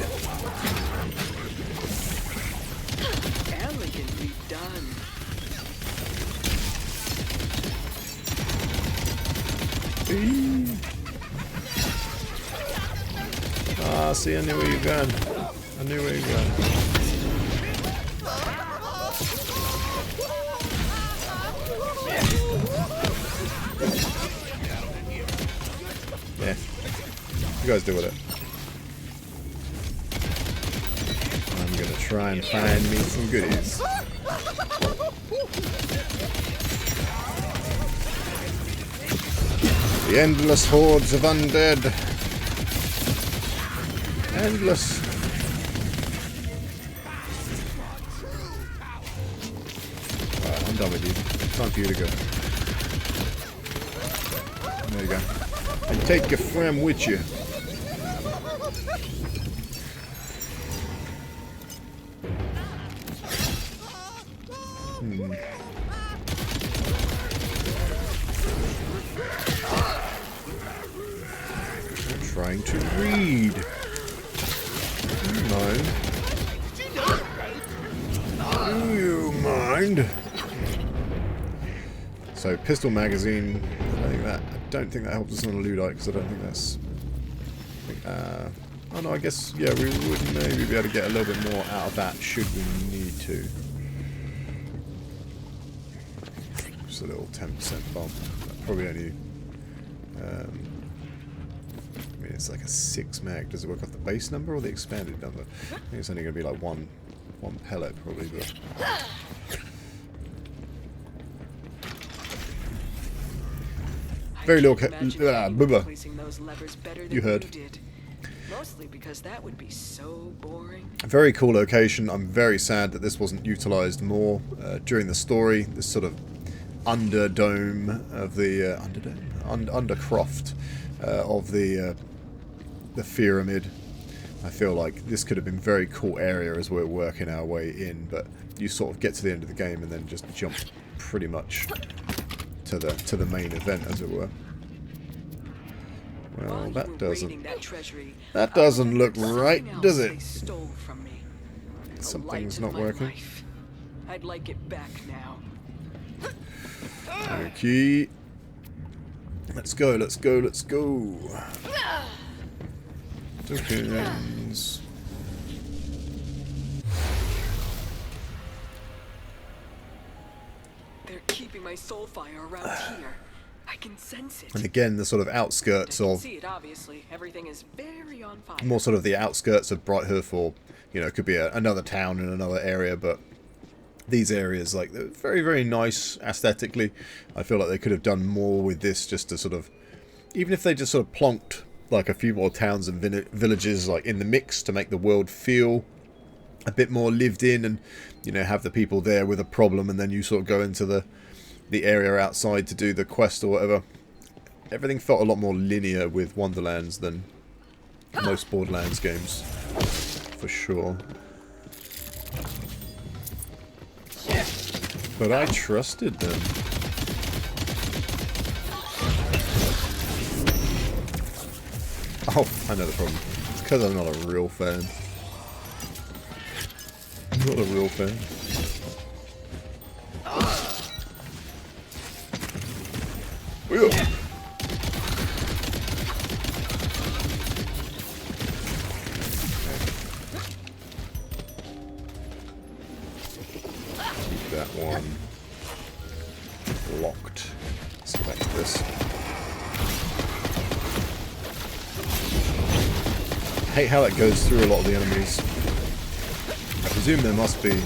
Speaker 2: Elegantly done.
Speaker 1: Ah, see, I knew where you were going. I knew where you were going. Yeah. You guys deal with it. I'm gonna try and find me some goodies. The endless hordes of undead. Endless. Alright, I'm done with you. Time for you to go. There you go. And take your friend with you. I'm trying to read. Do you mind? So pistol magazine. I don't think that helps us on a Ludite because I don't think that's. Oh no, I guess yeah, we would maybe be able to get a little bit more out of that should we need to. Just a little 10% bump. Probably only. I mean, it's like a 6 mag. Does it work off the base number or the expanded number? I think it's only going to be like one pellet probably, but. Very low. You heard.
Speaker 2: Mostly because that would be so boring.
Speaker 1: A very cool location. I'm very sad that this wasn't utilized more during the story. This sort of underdome of the undercroft of the pyramid. I feel like this could have been a very cool area as we're working our way in, but you sort of get to the end of the game and then just jump pretty much to the main event, as it were. Well, that doesn't look right, does it? Something's not working.
Speaker 2: I'd like it back now.
Speaker 1: Okay. Let's go, let's go, let's go. Tokens.
Speaker 2: They're keeping my soul fire around here. I can sense it.
Speaker 1: And again, the sort of outskirts
Speaker 2: I can
Speaker 1: of,
Speaker 2: see it, obviously. Everything is very on fire.
Speaker 1: more sort of the outskirts of Brighthoof, or, you know, it could be another town in another area, but these areas, like, they're very, very nice aesthetically. I feel like they could have done more with this, just to sort of, even if they just sort of plonked like a few more towns and villages like in the mix to make the world feel a bit more lived in, and, you know, have the people there with a problem and then you sort of go into the area outside to do the quest or whatever. Everything felt a lot more linear with Wonderlands than most Borderlands games, for sure. But I trusted them. Oh, I know the problem. It's because I'm not a real fan. I'm not a real fan. Keep that one locked. Let's go back to this. I hate how that goes through a lot of the enemies. I presume there must be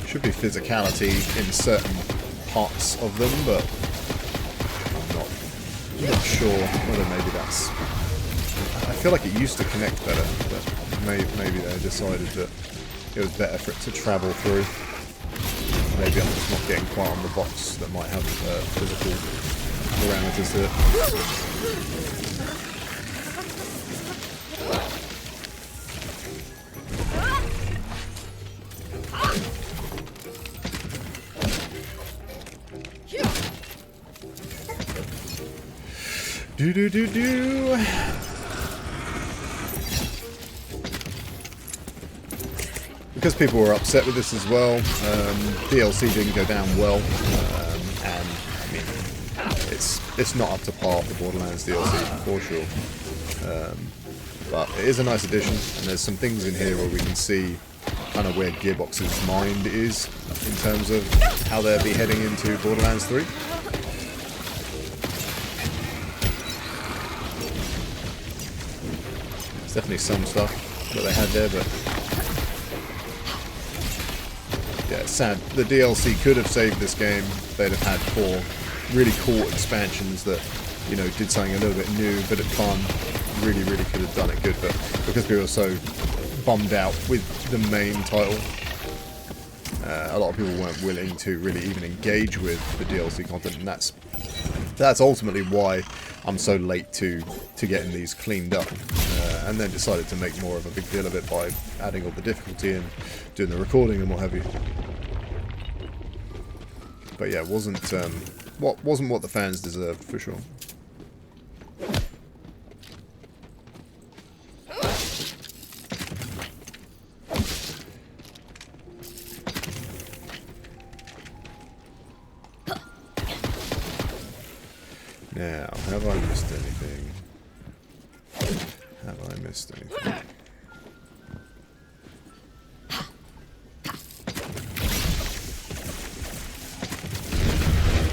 Speaker 1: should be physicality in certain parts of them, but I'm not sure whether maybe that's... I feel like it used to connect better, but maybe they decided that it was better for it to travel through. Maybe I'm just not getting quite on the box that might have physical parameters to it. Do. Because people were upset with this as well, DLC didn't go down well, and I mean, it's not up to par for Borderlands DLC for sure. But it is a nice addition, and there's some things in here where we can see kind of where Gearbox's mind is in terms of how they'll be heading into Borderlands 3. Definitely some stuff that they had there, but yeah, it's sad. The DLC could have saved this game. They'd have had 4 really cool expansions that, you know, did something a little bit new, but at fun. Really could have done it good, but because people were so bummed out with the main title, a lot of people weren't willing to really even engage with the DLC content, and that's ultimately why I'm so late to getting these cleaned up, and then decided to make more of a big deal of it by adding all the difficulty and doing the recording and what have you. But yeah, it wasn't what the fans deserved, for sure. Now, have I missed anything? Have I missed anything?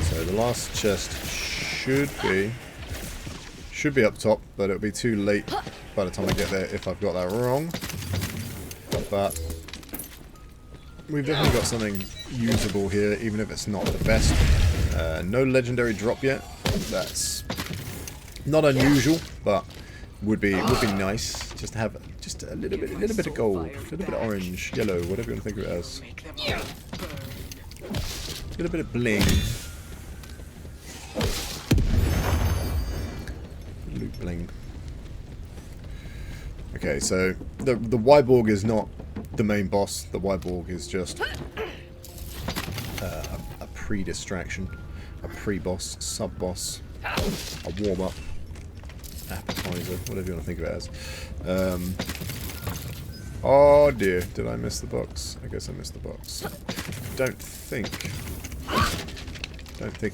Speaker 1: So the last chest should be up top, but it'll be too late by the time I get there if I've got that wrong. But we've definitely got something usable here, even if it's not the best. No legendary drop yet. That's not unusual, but would be nice just to have just a little bit of gold, a little bit of orange, yellow, whatever you want to think of it as. A little bit of bling. Loot bling. Okay, so the Wyborg is not the main boss. The Wyborg is just a pre-distraction. A pre-boss, sub-boss, a warm-up, appetizer, whatever you want to think of it as. Oh dear, did I miss the box? I guess I missed the box. Don't think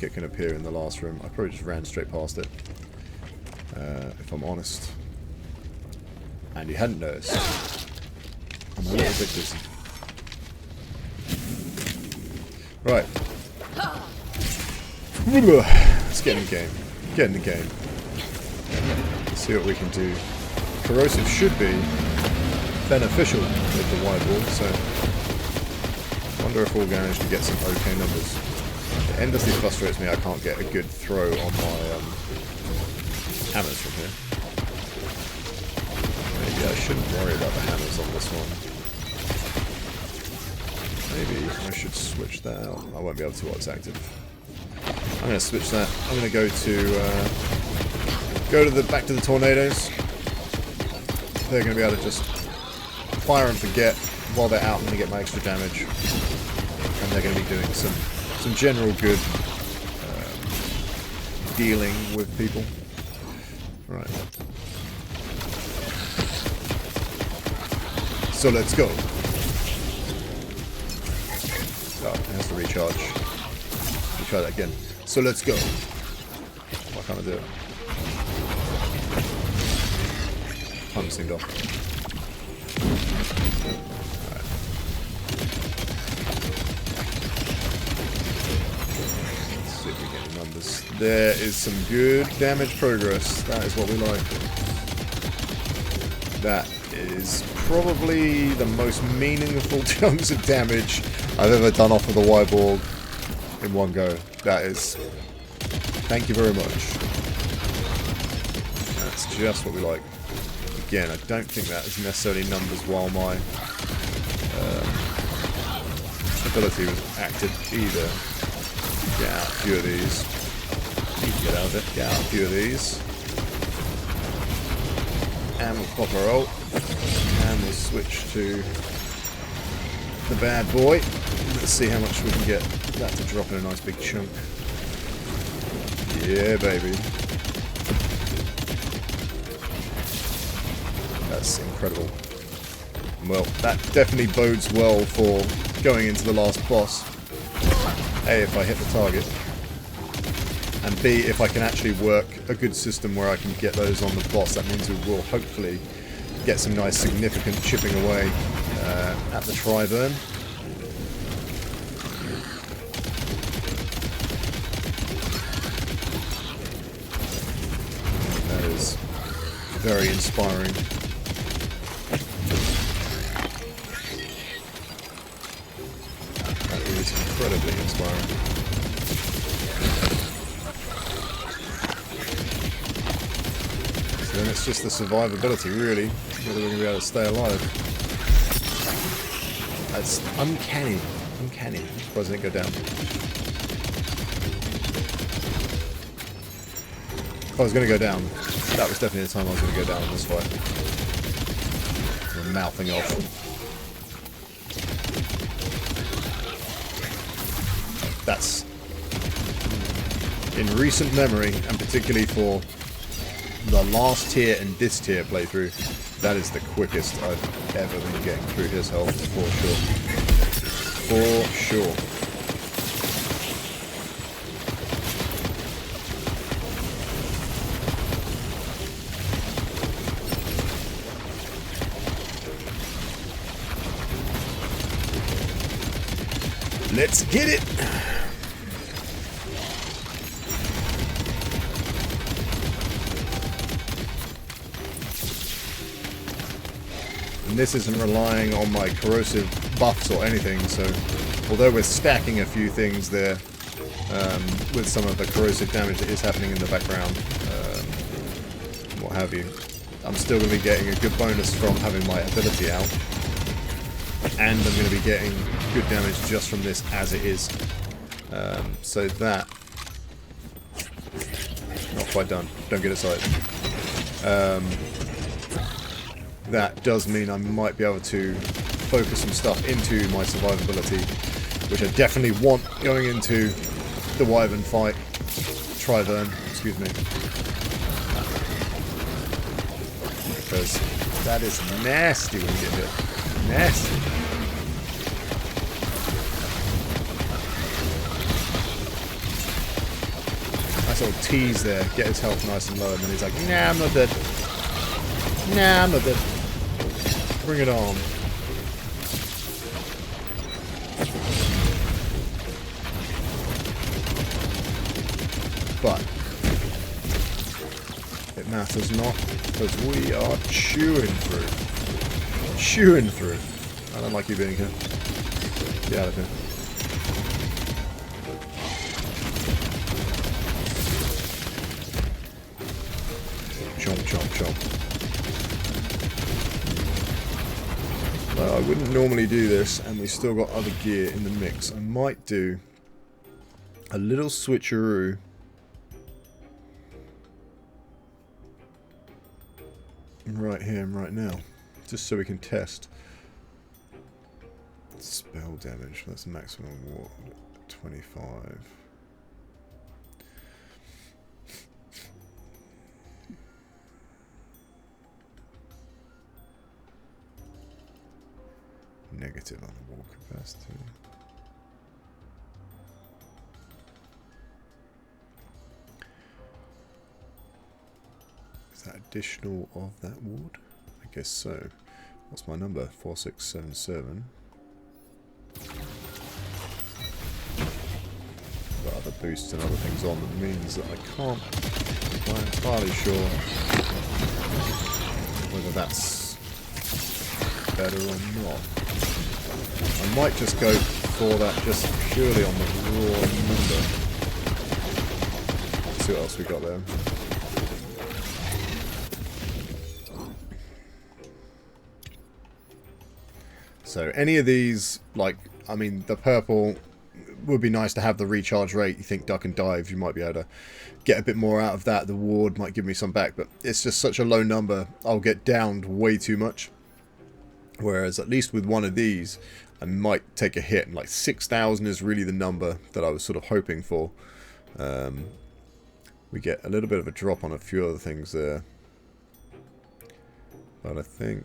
Speaker 1: it can appear in the last room. I probably just ran straight past it, if I'm honest. And you hadn't noticed. I'm a little bit dizzy. Right. Let's get in the game. Get in the game. Let's see what we can do. Corrosive should be beneficial with the Wyborg, so I wonder if we'll manage to get some okay numbers. It endlessly frustrates me I can't get a good throw on my hammers from here. Maybe I shouldn't worry about the hammers on this one. Maybe I should switch that out. I won't be able to while it's active. I'm going to switch that. I'm going to go to back to the tornadoes. They're going to be able to just fire and forget while they're out. I'm going to get my extra damage, and they're going to be doing some general good dealing with people. Right. So let's go. Oh, it has to recharge. We'll try that again. So let's go. Why can't I do it? Pump seemed off. Alright. Let's see if we get the numbers. There is some good damage progress. That is what we like. That is probably the most meaningful chunks of damage I've ever done off of the Wyborg in one go. That is... Thank you very much. That's just what we like. Again, I don't think that is necessarily numbers while my ability was active either. Get out a few of these. Get out of it. Get out a few of these. And we'll pop our ult. And we'll switch to the bad boy. Let's see how much we can get that to drop in a nice big chunk. Yeah, baby. That's incredible. Well, that definitely bodes well for going into the last boss. A, if I hit the target. And B, if I can actually work a good system where I can get those on the boss. That means we will hopefully get some nice significant chipping away at the Trivern. That is very inspiring. That is incredibly inspiring. So then it's just the survivability, really, whether we're going to be able to stay alive. That's uncanny. Uncanny. I'm surprised I didn't go down. If I was going to go down, that was definitely the time I was going to go down in this fight. We're mouthing off. That's, in recent memory, and particularly for the last tier and this tier playthrough, that is the quickest I've ever been getting through his health, for sure. For sure. Let's get it! And this isn't relying on my corrosive buffs or anything, so although we're stacking a few things there with some of the corrosive damage that is happening in the background, what have you, I'm still going to be getting a good bonus from having my ability out, and I'm going to be getting good damage just from this as it is. So that... Not quite done. Don't get excited. That does mean I might be able to focus some stuff into my survivability, which I definitely want going into the Wyvern fight. Trivern, excuse me. Because that is nasty when you get hit. Nasty. Nice little tease there. Get his health nice and low, and then he's like, nah, I'm not dead. Nah, I'm not dead. Bring it on. but it matters not, because we are chewing through. Chewing through. I don't like you being here. Get out of here. Chomp, chomp, chomp. Well, I wouldn't normally do this, and we still got other gear in the mix. I might do a little switcheroo. Right here and right now. Just so we can test. Spell damage. That's maximum what? 25. Negative on the wall capacity. Is that additional of that ward? I guess so. What's my number? 4677. Got other boosts and other things on that means that I can't be entirely sure whether that's better or not. I might just go for that just purely on the raw number. Let's see what else we got there. So any of these, like, I mean, the purple would be nice to have the recharge rate. You think duck and dive, you might be able to get a bit more out of that. The ward might give me some back, but it's just such a low number. I'll get downed way too much. Whereas at least with one of these, I might take a hit. And like 6,000 is really the number that I was sort of hoping for. We get a little bit of a drop on a few other things there. But I think...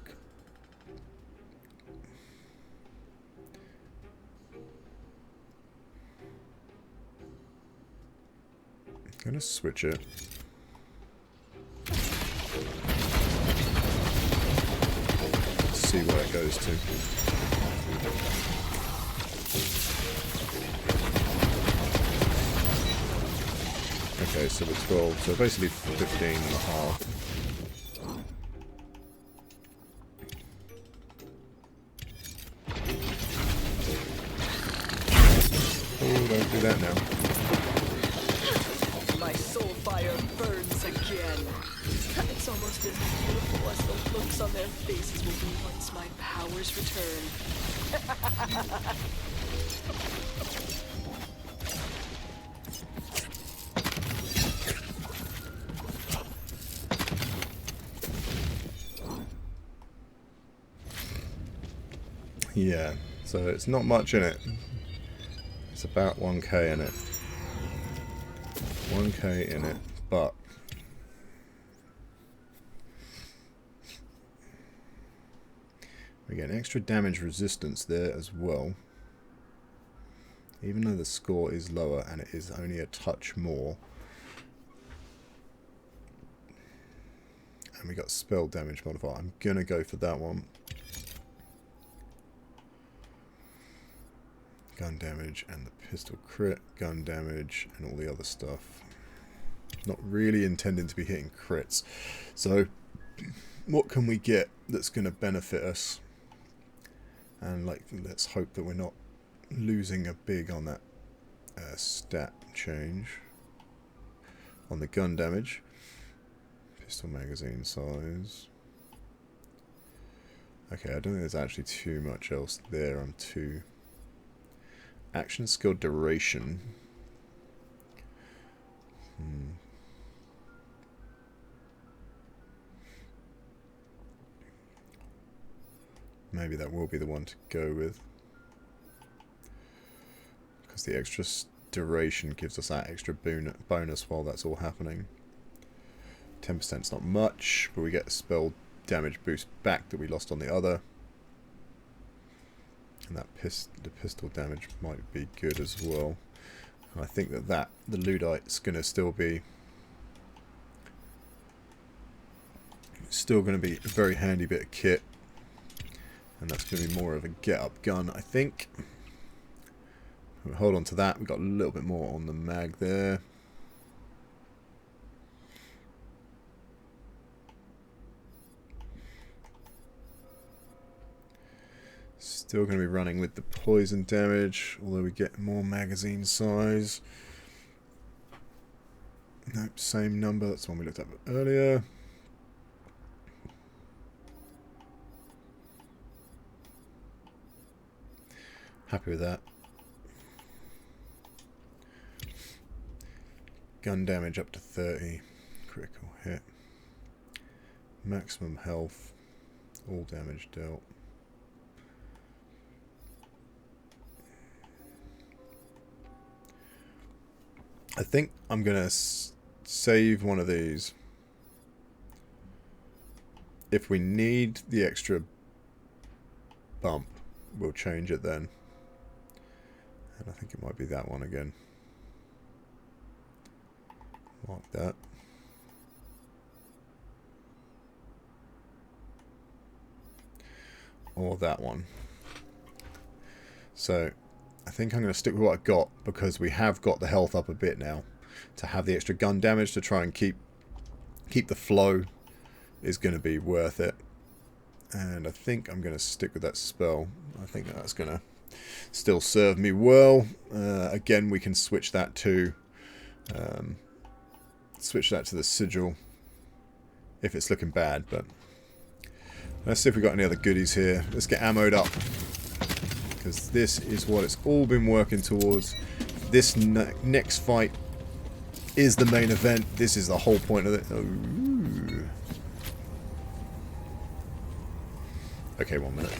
Speaker 1: I'm going to switch it. See where it goes to. Okay, so it's 12, so basically 15 and a half. Oh, don't do that now.
Speaker 2: My soul fire burns again. It's almost as beautiful as the looks on their faces will be once my powers return.
Speaker 1: Yeah, so it's not much in it. It's about 1k in it. 1k in it, but we get an extra damage resistance there as well. Even though the score is lower and it is only a touch more. And we got spell damage modifier. I'm gonna go for that one. Gun damage and the pistol crit, gun damage and all the other stuff. Not really intending to be hitting crits. So what can we get that's going to benefit us? And like, let's hope that we're not losing a big on that stat change. On the gun damage. Pistol magazine size. Okay, I don't think there's actually too much else there. I'm too... Action skill duration. Maybe that will be the one to go with. Because the extra duration gives us that extra bonus while that's all happening. 10% is not much, but we get a spell damage boost back that we lost on the other. And that the pistol damage might be good as well. And I think that the Ludite's going to still be a very handy bit of kit. And that's going to be more of a get-up gun, I think. We'll hold on to that. We've got a little bit more on the mag there. Still going to be running with the poison damage, although we get more magazine size. Nope, same number. That's the one we looked at earlier. Happy with that. Gun damage up to 30. Critical hit. Maximum health. All damage dealt. I think I'm going to save one of these. If we need the extra bump, we'll change it then. And I think it might be that one again. Mark that. Or that one. So I think I'm going to stick with what I got, because we have got the health up a bit now. To have the extra gun damage to try and keep the flow is going to be worth it. And I think I'm going to stick with that spell. I think that's going to still serve me well. Again, we can switch that to the sigil if it's looking bad. But let's see if we've got any other goodies here. Let's get ammoed up, because this is what it's all been working towards. This next fight is the main event. This is the whole point of it. Ooh. Okay, 1 minute.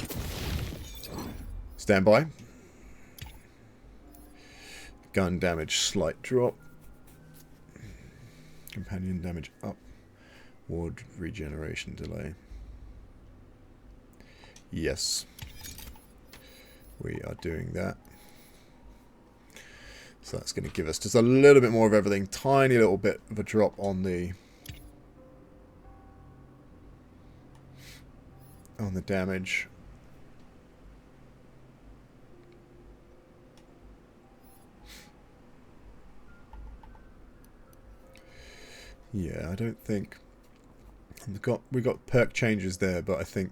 Speaker 1: Stand by. Gun damage, slight drop. Companion damage up. Ward regeneration delay. Yes. We are doing that. So that's going to give us just a little bit more of everything. Tiny little bit of a drop on the damage. Yeah, I don't think we got perk changes there, but I think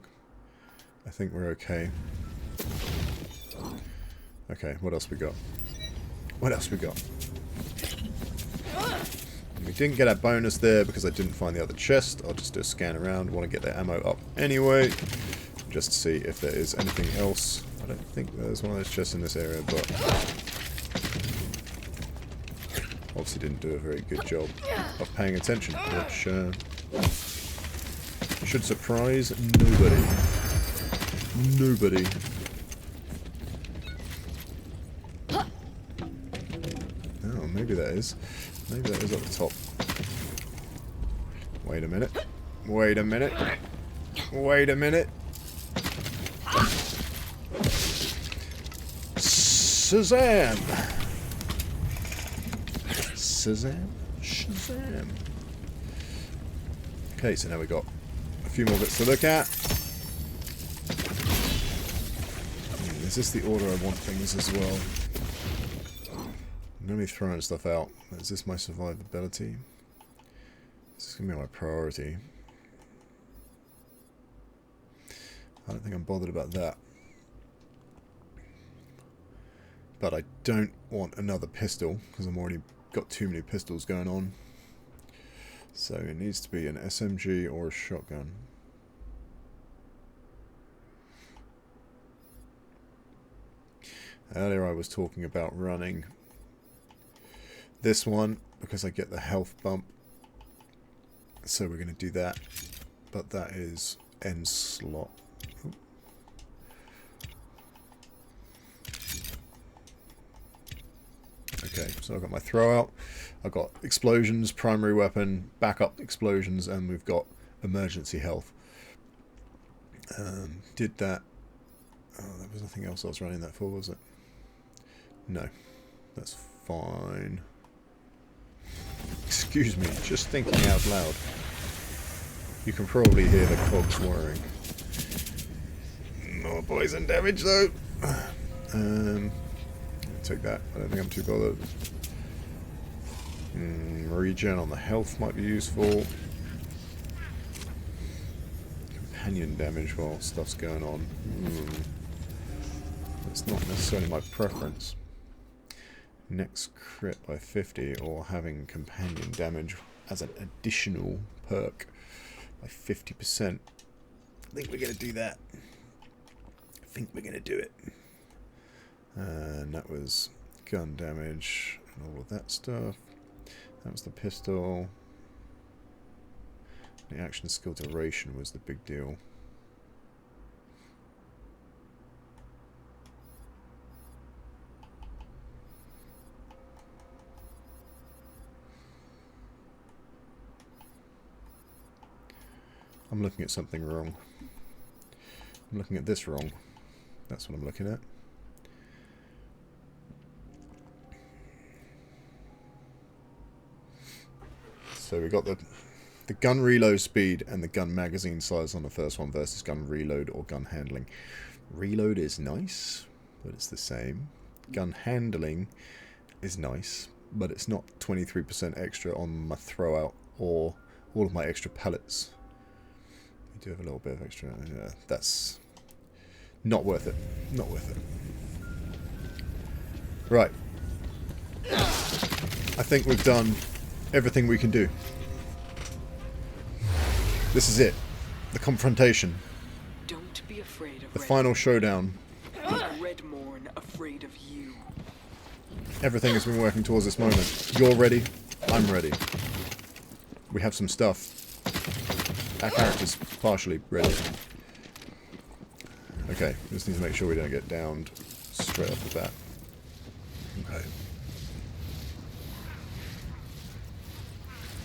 Speaker 1: we're okay. Okay, what else we got? What else we got? We didn't get our bonus there because I didn't find the other chest. I'll just do a scan around. I want to get the ammo up anyway, just to see if there is anything else. I don't think there's one of those chests in this area, but obviously didn't do a very good job of paying attention, which should surprise nobody. Nobody. Oh, maybe that is. Maybe that is at the top. Wait a minute. Wait a minute. Wait a minute. Shazam! Shazam? Shazam. Okay, so now we've got a few more bits to look at. Is this the order I want things as well? I'm going to be throwing stuff out. Is this my survivability? This is going to be my priority. I don't think I'm bothered about that. But I don't want another pistol, because I've already got too many pistols going on. So it needs to be an SMG or a shotgun. Earlier I was talking about running this one because I get the health bump. So we're going to do that. But that is end slot. Ooh. Okay, so I've got my throw out. I've got explosions, primary weapon, backup explosions, and we've got emergency health. Did that. Oh, there was nothing else I was running that for, was it? No. That's fine. Excuse me, just thinking out loud. You can probably hear the cogs whirring. More poison damage though. Take that. I don't think I'm too bothered. Regen on the health might be useful. Companion damage while stuff's going on. It's not necessarily my preference. Next crit by 50, or having companion damage as an additional perk by 50%. I think we're going to do that. I think we're going to do it. And that was gun damage and all of that stuff. That was the pistol. The action skill duration was the big deal. I'm looking at something wrong. I'm looking at this wrong. That's what I'm looking at. So we got the gun reload speed and the gun magazine size on the first one versus gun reload or gun handling. Reload is nice, but it's the same. Gun handling is nice, but it's not 23% extra on my throwout or all of my extra pellets. We do have a little bit of extra. Yeah, that's not worth it. Not worth it. Right. I think we've done everything we can do. This is it. The confrontation.
Speaker 2: Don't be afraid of
Speaker 1: the final showdown.
Speaker 2: Redmorn afraid of you.
Speaker 1: Everything has been working towards this moment. You're ready. I'm ready. We have some stuff. Our character's partially ready. Okay, we just need to make sure we don't get downed straight off the bat. Okay.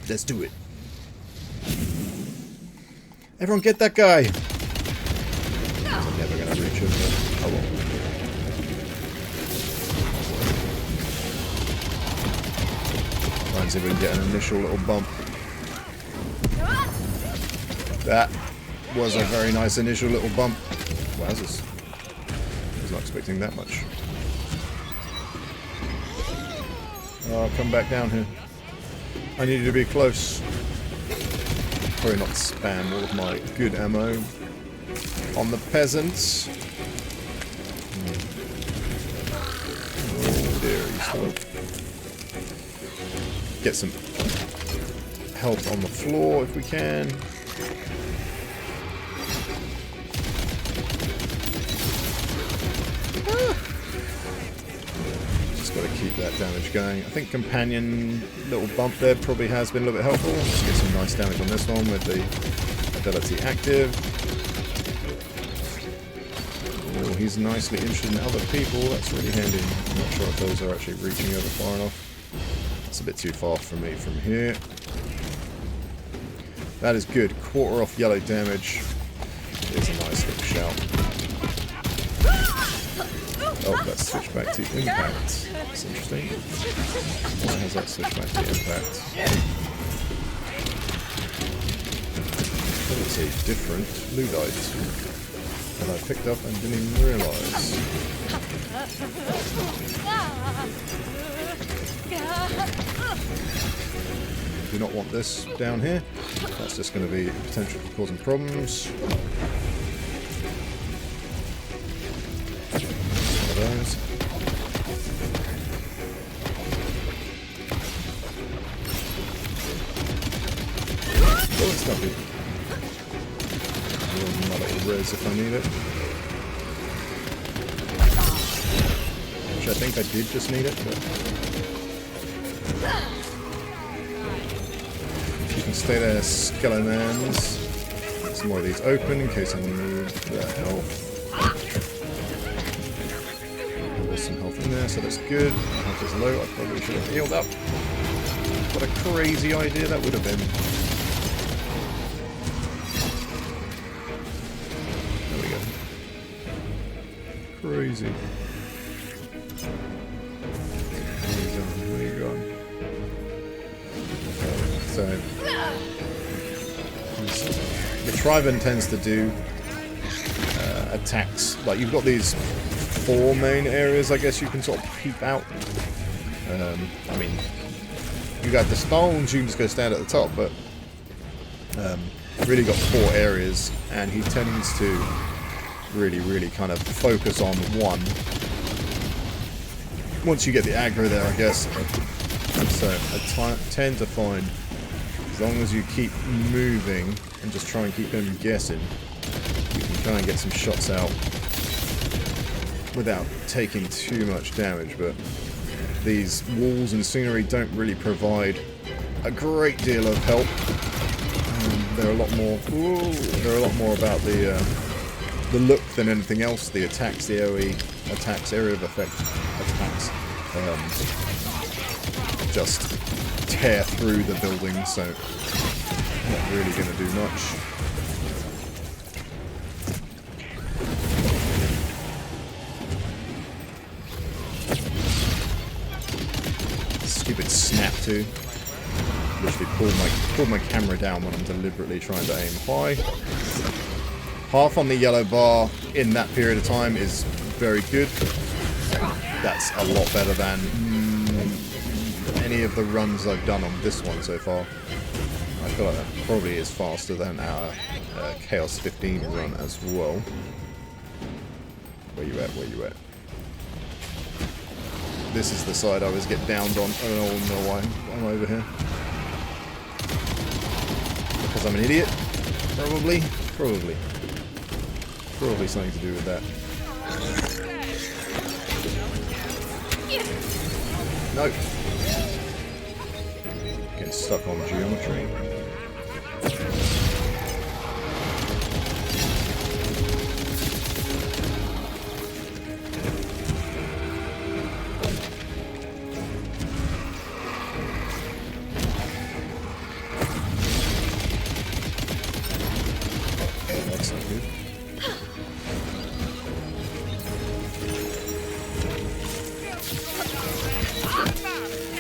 Speaker 1: Let's do it. Everyone get that guy! I'm never gonna reach him, but oh well. Try and see if we can get an initial little bump. That was a very nice initial little bump. Wowzers. I was not expecting that much. Oh, come back down here. I need you to be close. Probably not spam all of my good ammo on the peasants. Oh dear, he's still... Get some health on the floor if we can. Just got to keep that damage going. I think companion little bump there probably has been a little bit helpful. Let's get some nice damage on this one with the ability active. Oh, he's nicely interested in other people. That's really handy. I'm not sure if those are actually reaching over far enough. It's a bit too far for me from here. That is good. Quarter off yellow damage. It's a nice little shout. Oh, let's switch back to impact. That's interesting. Why has that switched back to impact? Well, it's a different Ludite that I picked up and didn't even realise. Do not want this down here. That's just going to be potential for causing problems. One of those. Oh, it's not good. My little res if I need it. Which I think I did just need it, but... You can stay there, Skelemans. Some more of these open in case I need the help. There's some health in there, so that's good. Health is low, I probably should have healed up. What a crazy idea that would have been. There we go. Crazy. Where are you going? So, the Trivern tends to do attacks. Like, you've got these 4 main areas, I guess you can sort of peep out. I mean, you got the stones, you can just go stand at the top, but really got 4 areas, and he tends to really kind of focus on one. Once you get the aggro there, I guess. So I tend to find, as long as you keep moving and just try and keep him guessing, you can try and get some shots out without taking too much damage. But these walls and scenery don't really provide a great deal of help. They're a lot more. They're a lot more about the look than anything else. The attacks, the AOE attacks, area of effect attacks, just tear through the building. So not really going to do much. Stupid snap too. Literally pulled my camera down when I'm deliberately trying to aim high. Half on the yellow bar in that period of time is very good. That's a lot better than any of the runs I've done on this one so far. I feel like that probably is faster than our Chaos 15 run as well. Where you at? Where you at? This is the side I always get downed on. I don't know why I'm over here. Because I'm an idiot? Probably. Probably something to do with that. Nope. Getting stuck on geometry. That's not good.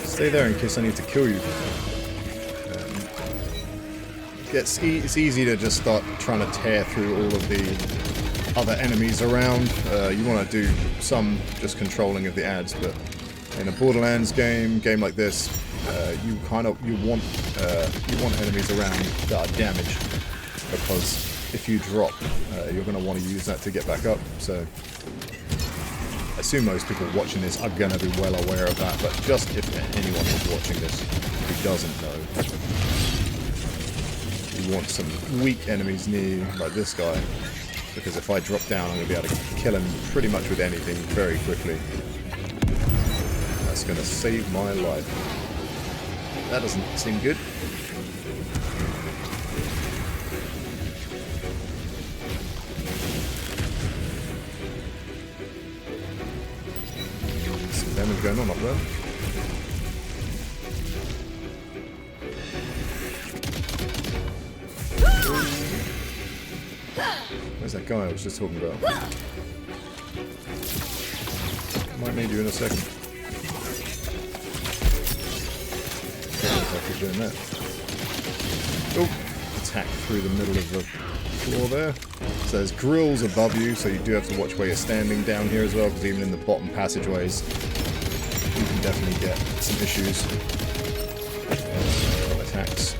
Speaker 1: Stay there in case I need to kill you. It's easy to just start trying to tear through all of the other enemies around. You want to do some just controlling of the ads, but in a Borderlands game like this, you want enemies around that are damaged, because if you drop, you're going to want to use that to get back up. So I assume most people watching this are going to be well aware of that, but just if anyone is watching this who doesn't know, you want some weak enemies near you, like this guy, because if I drop down, I'm going to be able to kill him pretty much with anything very quickly. That's going to save my life. That doesn't seem good. Some damage going on up there. Where's that guy I was just talking about? Might need you in a second. If I keep doing that. Oh! Attack through the middle of the floor there. So there's grills above you, so you do have to watch where you're standing down here as well, because even in the bottom passageways, you can definitely get some issues. Attacks.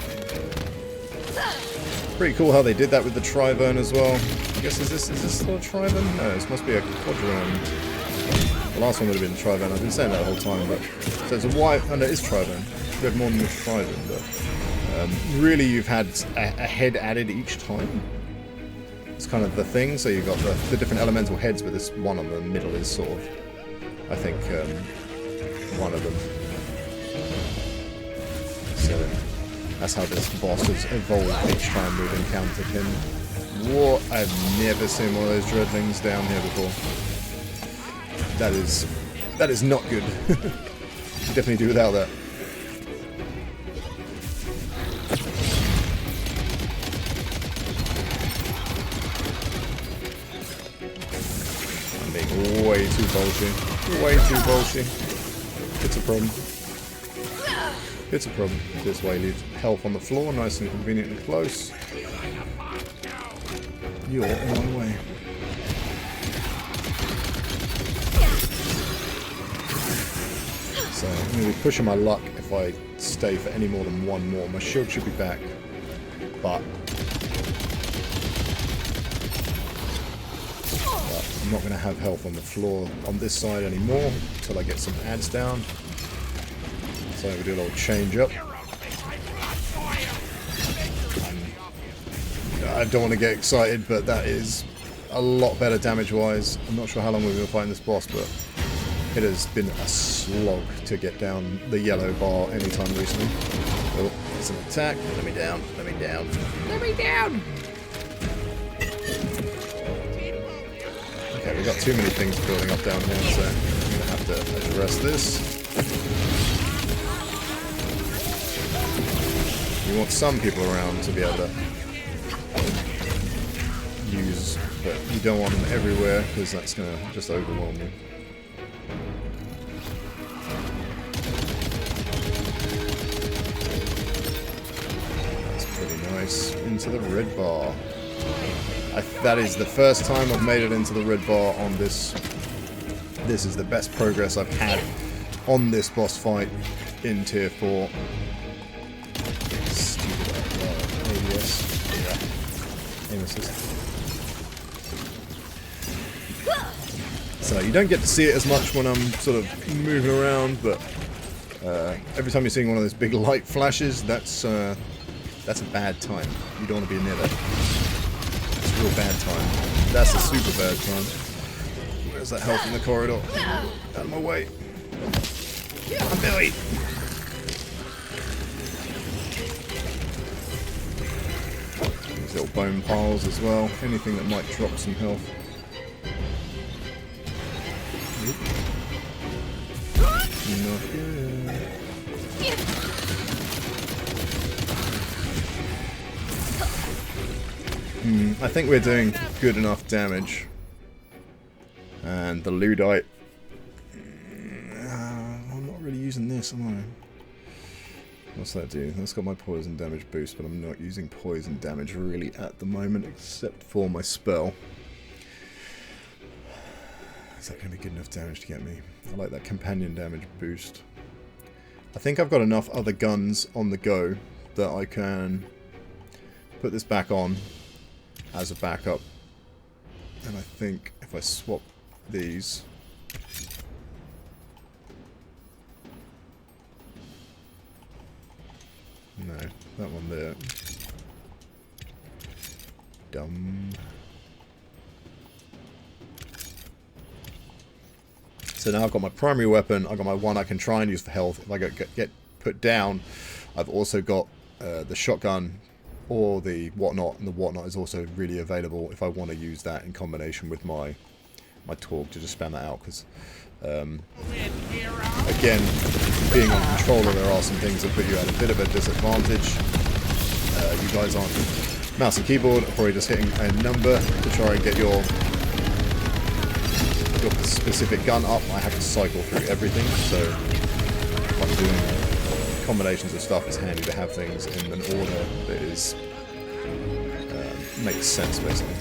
Speaker 1: Pretty cool how they did that with the Trivern as well. I guess, is this still a Trivern? No, this must be a Quadron. The last one would have been Trivern. I've been saying that the whole time, but so it's a wide. Oh no, it is Trivern. We have more than the Trivern, but really you've had a head added each time. It's kind of the thing. So you've got the different elemental heads, but this one on the middle is sort of, I think, one of them. So that's how this boss has evolved each time we've encountered him. What? I've never seen one of those dreadlings down here before. That is not good. Definitely do without that. I'm being way too bolshy. Way too bolshy. It's a problem. It's a problem. This way leaves health on the floor, nice and convenient and close. You're on my way. So I'm going to be pushing my luck if I stay for any more than one more. My shield should be back, but I'm not going to have health on the floor on this side anymore until I get some ads down. So we do a little change up. I don't want to get excited, but that is a lot better damage-wise. I'm not sure how long we've been fighting this boss, but it has been a slog to get down the yellow bar anytime recently. Oh, it's an attack. Let me down. Let me down. Let me down! Okay, we've got too many things building up down here, so I'm going to have to address this. You want some people around to be able to use, but you don't want them everywhere because that's going to just overwhelm you. That's pretty nice. Into the red bar. That is the first time I've made it into the red bar on this. This is the best progress I've had on this boss fight in Tier 4. Stupid ADS. Yeah. Aim assist. So you don't get to see it as much when I'm sort of moving around, but every time you're seeing one of those big light flashes, that's a bad time. You don't want to be near that. It's a real bad time. That's a super bad time. Where's that health in the corridor? Out of my way. I'm Billy. These little bone piles as well. Anything that might drop some health. Not good. I think we're doing good enough damage. And the Ludite. I'm not really using this, am I? What's that do? That's got my poison damage boost, but I'm not using poison damage really at the moment, except for my spell. Is that going to be good enough damage to get me? I like that companion damage boost. I think I've got enough other guns on the go that I can put this back on as a backup. And I think if I swap these... No, that one there. Dumb. So now I've got my primary weapon, I've got my one I can try and use for health. If I get put down, I've also got the shotgun or the whatnot, and the whatnot is also really available if I want to use that in combination with my torque to just spam that out, because again, being on controller, there are some things that put you at a bit of a disadvantage. You guys aren't mouse and keyboard, are probably just hitting a number to try and get your specific gun up. I have to cycle through everything, so if I'm doing combinations of stuff, it's handy to have things in an order that is makes sense, basically.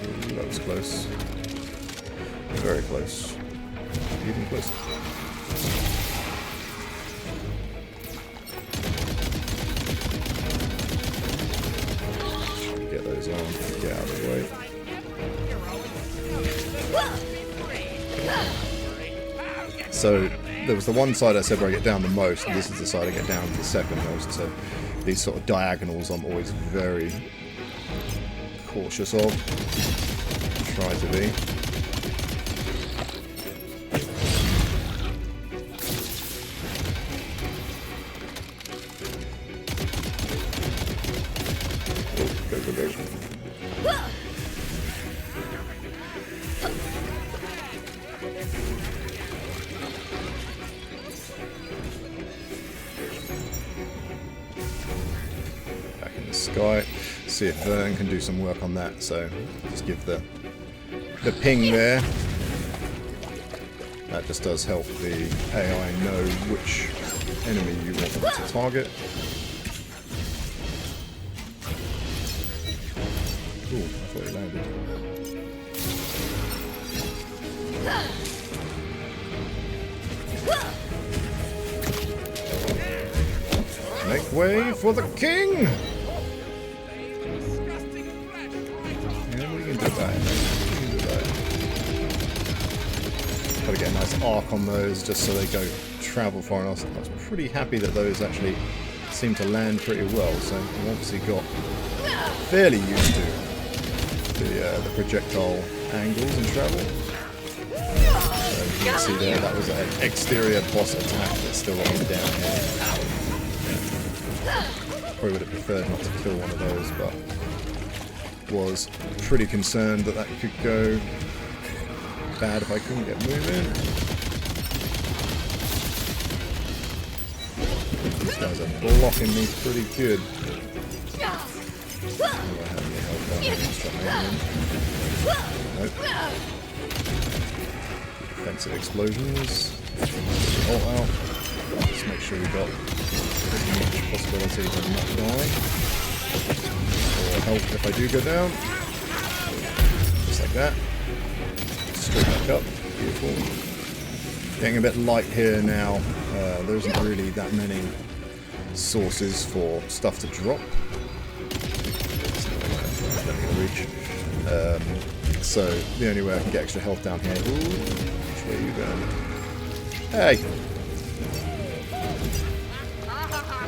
Speaker 1: Ooh, that was close. Very close. Even closer. Get those on. Get out of the way. So there was the one side I said where I get down the most, and this is the side I get down the second most. So these sort of diagonals I'm always very cautious of. Try to be. Back in the sky. See if Vern can do some work on that. So just give the ping there. That just does help the AI know which enemy you want them to target. Ooh, I thought he landed. Make way for the king! arc on those just so they go travel far. And I was pretty happy that those actually seem to land pretty well. So I've obviously got fairly used to the projectile angles and travel. So you can see there, that was an exterior boss attack that's still on down here. Probably would have preferred not to kill one of those, but was pretty concerned that that could go bad if I couldn't get moving. These guys are blocking me pretty good. Do I have any help down here? Let's try my aim. Nope. Defensive explosions. Ult out. Just make sure we got as much possibility of not dying. Or help if I do go down. Just like that. Straight back up. Beautiful. Getting a bit light here now. There isn't really that many sources for stuff to drop. Reach. So the only way I can get extra health down here. Ooh, which way are you going? Hey!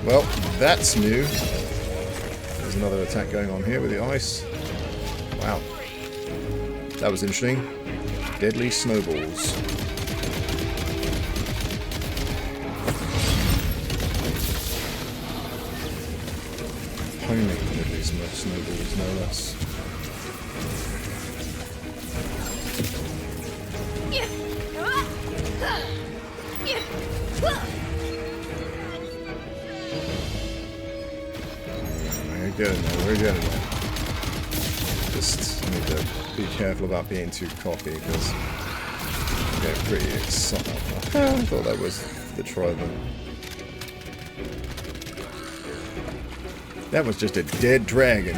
Speaker 1: Well, that's new. There's another attack going on here with the ice. Wow. That was interesting. Deadly snowballs. Homing deadly snowballs, no less. We're getting there. Just need to be careful about being too cocky because I get pretty excited. I thought that was the Trivern. That was just a dead dragon.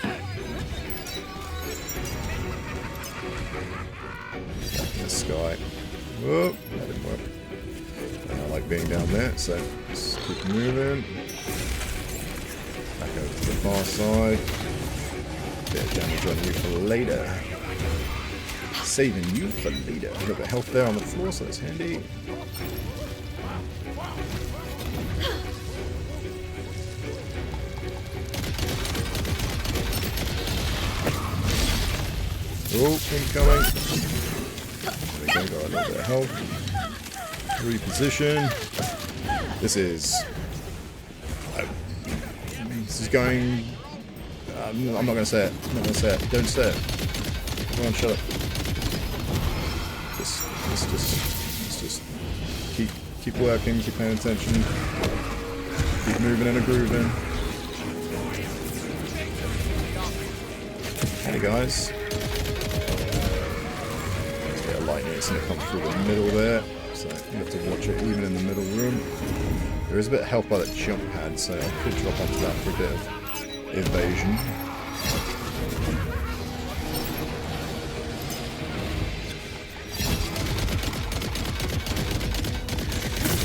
Speaker 1: Back in the sky. Whoop, that didn't work. I like being down there, so let's keep moving. Back over to the far side. Bit of damage on you for later. Saving you for later. A little bit of health there on the floor, so that's handy. Oh, incoming. There we go, got a little bit of health. Reposition. This is going... I'm not going to say it. I'm not going to say it. Don't say it. Come on, shut up. Let's just keep working, keep paying attention. Keep moving and grooving. Hey guys. There's a bit of lightning that's going to come through the middle there. So you have to watch it even in the middle room. There is a bit of help by that jump pad, so I could drop onto that for a bit of evasion.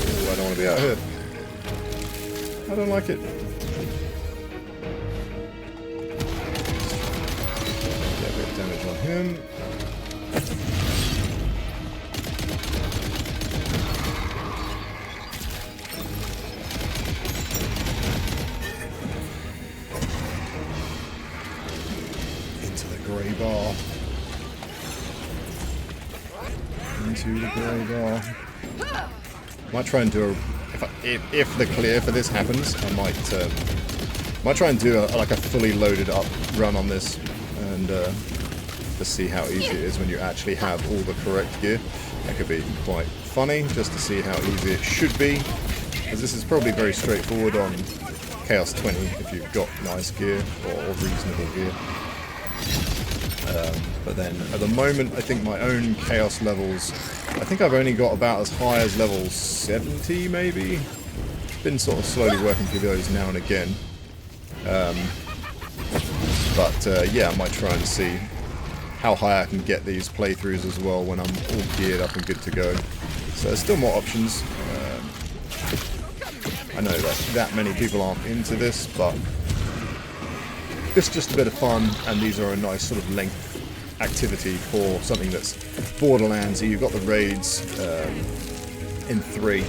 Speaker 1: Ooh, I don't want to be out here. I don't like it. Get a bit of damage on him. Bar. Into the grey bar. Might try and do a... If the clear for this happens, I might try and do like a fully loaded up run on this and to see how easy it is when you actually have all the correct gear. That could be quite funny just to see how easy it should be, because this is probably very straightforward on Chaos 20 if you've got nice gear or reasonable gear. But then at the moment I think my own Chaos levels, I think I've only got about as high as level 70 maybe. Been sort of slowly working through those now and again. Yeah, I might try and see how high I can get these playthroughs as well when I'm all geared up and good to go. So there's still more options. I know that many people aren't into this, but it's just a bit of fun, and these are a nice sort of length activity for something that's Borderlands. So you've got the raids in 3,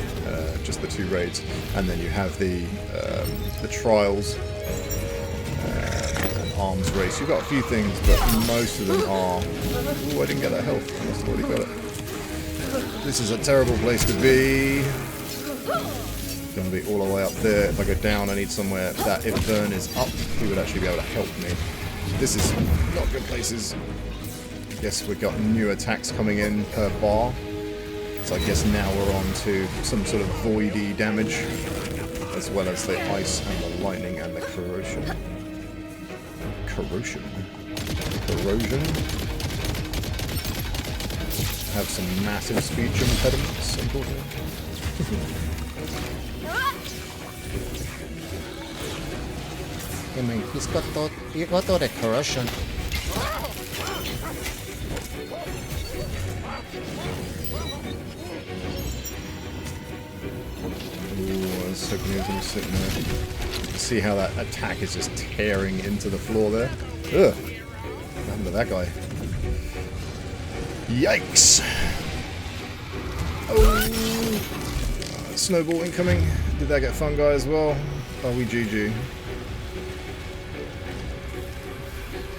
Speaker 1: just the 2 raids, and then you have the trials and arms race. You've got a few things, but most of them are... Ooh, I didn't get that health. I must have already got it. This is a terrible place to be. Going to be all the way up there. If I go down, I need somewhere that if Vern is up, he would actually be able to help me. This is not good places. I guess we've got new attacks coming in per bar. So I guess now we're on to some sort of voidy damage, as well as the ice and the lightning and the corrosion. Corrosion? Have some massive speech impediments, unfortunately.
Speaker 3: I mean, he's got all the corrosion.
Speaker 1: Ooh, I was hoping he was going to be sitting there. You can see how that attack is just tearing into the floor there. Ugh! What happened to that guy? Yikes! Oh! Snowball incoming. Did that get Fungi as well? Oh, we GG.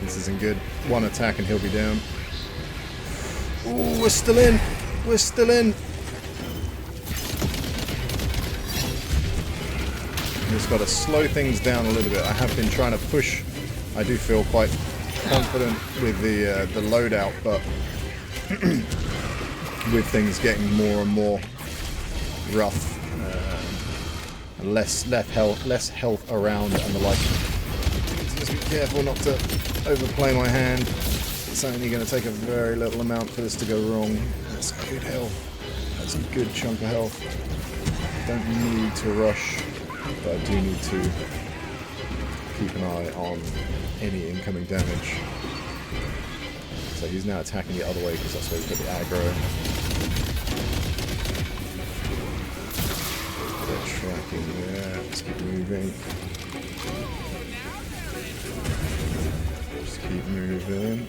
Speaker 1: This isn't good. One attack and he'll be down. Ooh, we're still in! We're still in! Just got to slow things down a little bit. I have been trying to push. I do feel quite confident with the loadout, but with things getting more and more rough, and less health around and the like. Just be careful not to overplay my hand. It's only going to take a very little amount for this to go wrong. That's good health. That's a good chunk of health. Don't need to rush, but I do need to keep an eye on any incoming damage. So he's now attacking the other way because that's where we put the aggro. They're tracking there. Let's keep moving. Just keep moving.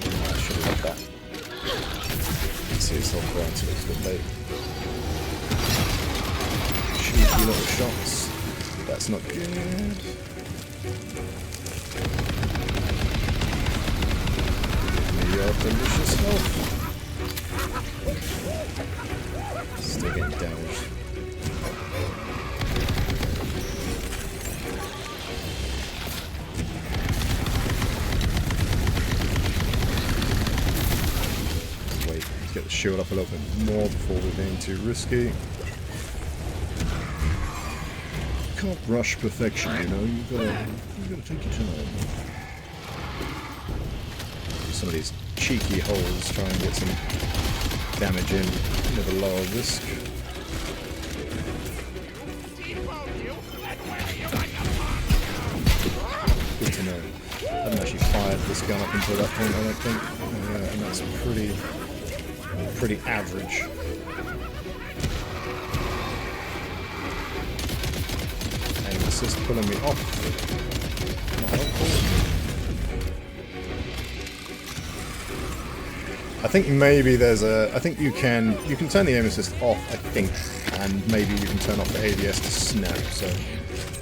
Speaker 1: I should have got that. See yourself around till it's a bit late. Cheeky little shots. That's not good. Your delicious health. Still getting damaged. Wait, let's get the shield up a little bit more before we're being too risky. Can't rush perfection, you know. You gotta take your time. Some of these cheeky holes, try and get some damage in with a lower risk. Good to know. I haven't actually fired this gun up until that point, I don't think, and that's pretty average. Aim assist pulling me off. Not helpful. I think maybe there's a... I think you can turn the aim assist off, I think, and maybe you can turn off the ADS to snap, so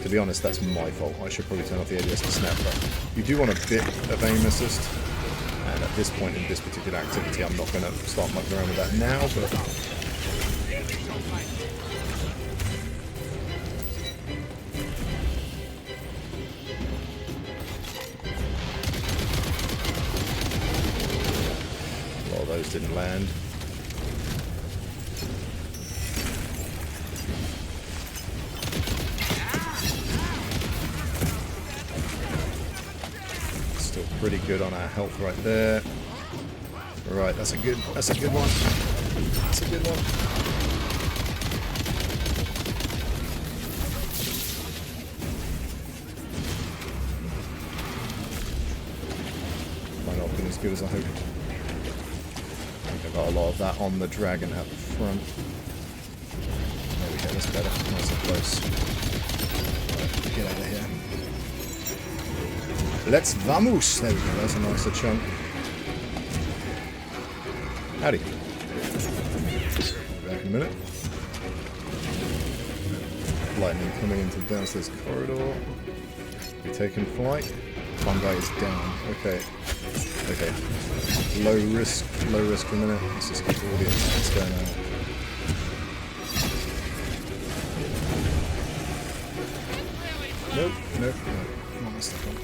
Speaker 1: to be honest, that's my fault. I should probably turn off the ADS to snap, but you do want a bit of aim assist, and at this point in this particular activity, I'm not going to start mucking around with that now, but... those didn't land. Still pretty good on our health right there. Right, that's a good one. That's a good one. Might not have been as good as I hoped. I got a lot of that on the dragon at the front. There we go, that's better. Nice and close. Right, get out of here. Let's vamos. There we go. That's a nicer chunk. Howdy. Back in a minute. Lightning coming into the downstairs corridor. We're taking flight. Fungi is down. Okay. Okay. Low risk for a minute. Let's just keep all the attacks going out. Nope, nope, nope. Not my stuff on.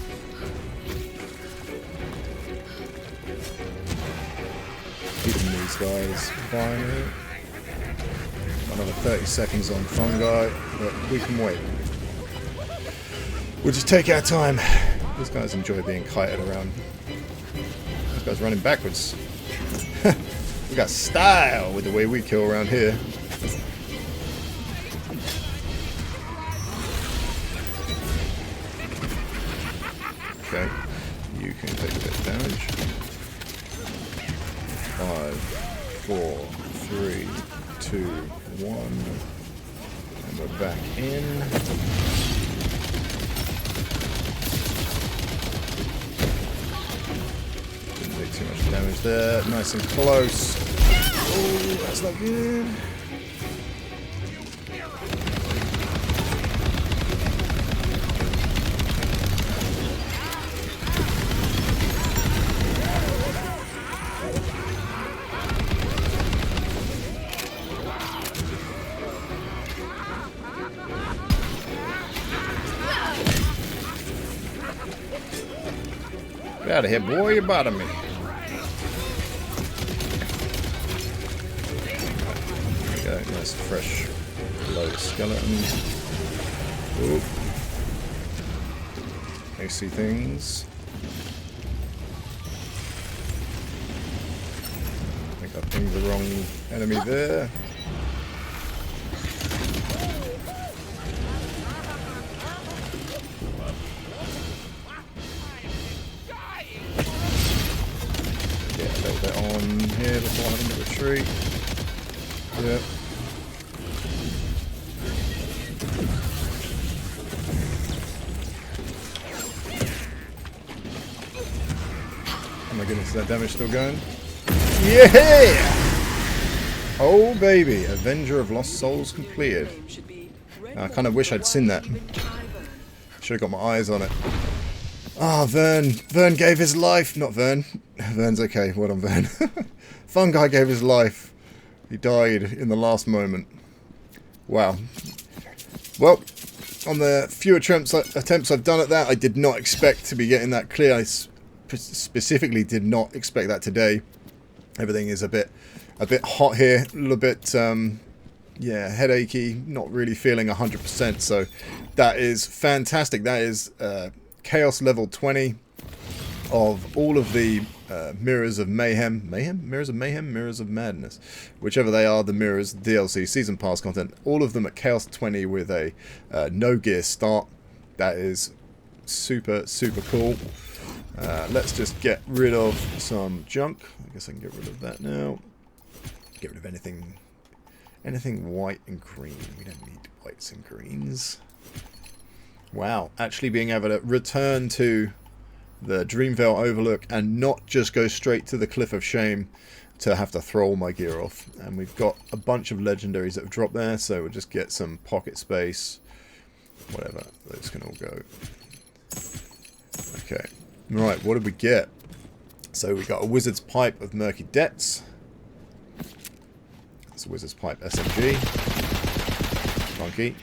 Speaker 1: Beating these guys. Fine. Another 30 seconds on fungi, but we can wait. We'll just take our time. These guys enjoy being kited around. This guy's running backwards. We got style with the way we kill around here. Okay, you can take a bit of damage. 5, 4, 3, 2, 1, and we're back in. Didn't take too much damage there. Nice and close. Oh, that's not good. Get out of here, boy, you're bothering me. There we go, nice fresh low skeleton. Oop. I see things. I think I pinged the wrong enemy there. On here before having to retreat. Yep. Oh my goodness, is that damage still going? Yeah! Oh baby, Avenger of Lost Souls completed. I kind of wish I'd seen that. Should have got my eyes on it. Ah, oh, Vern. Vern gave his life. Not Vern. Vern's okay. Well done, Vern. Fungi gave his life. He died in the last moment. Wow. Well, on the few attempts I've done at that, I did not expect to be getting that clear. I specifically did not expect that today. Everything is a bit hot here. A little bit, yeah, headachy. Not really feeling 100%. So that is fantastic. That is Chaos level 20 of all of the Mirrors of Mayhem. Mirrors of Mayhem? Mirrors of Madness. Whichever they are, the Mirrors DLC Season Pass content. All of them at Chaos 20 with a no gear start. That is super, super cool. Let's just get rid of some junk. I guess I can get rid of that now. Get rid of anything white and green. We don't need whites and greens. Wow, actually being able to return to the Dreamvale Overlook and not just go straight to the Cliff of Shame to have to throw all my gear off. And we've got a bunch of legendaries that have dropped there, so we'll just get some pocket space. Whatever, those can all go. Okay, right, what did we get? So we got a Wizard's Pipe of Murky Depths. That's a Wizard's Pipe SMG. Funky.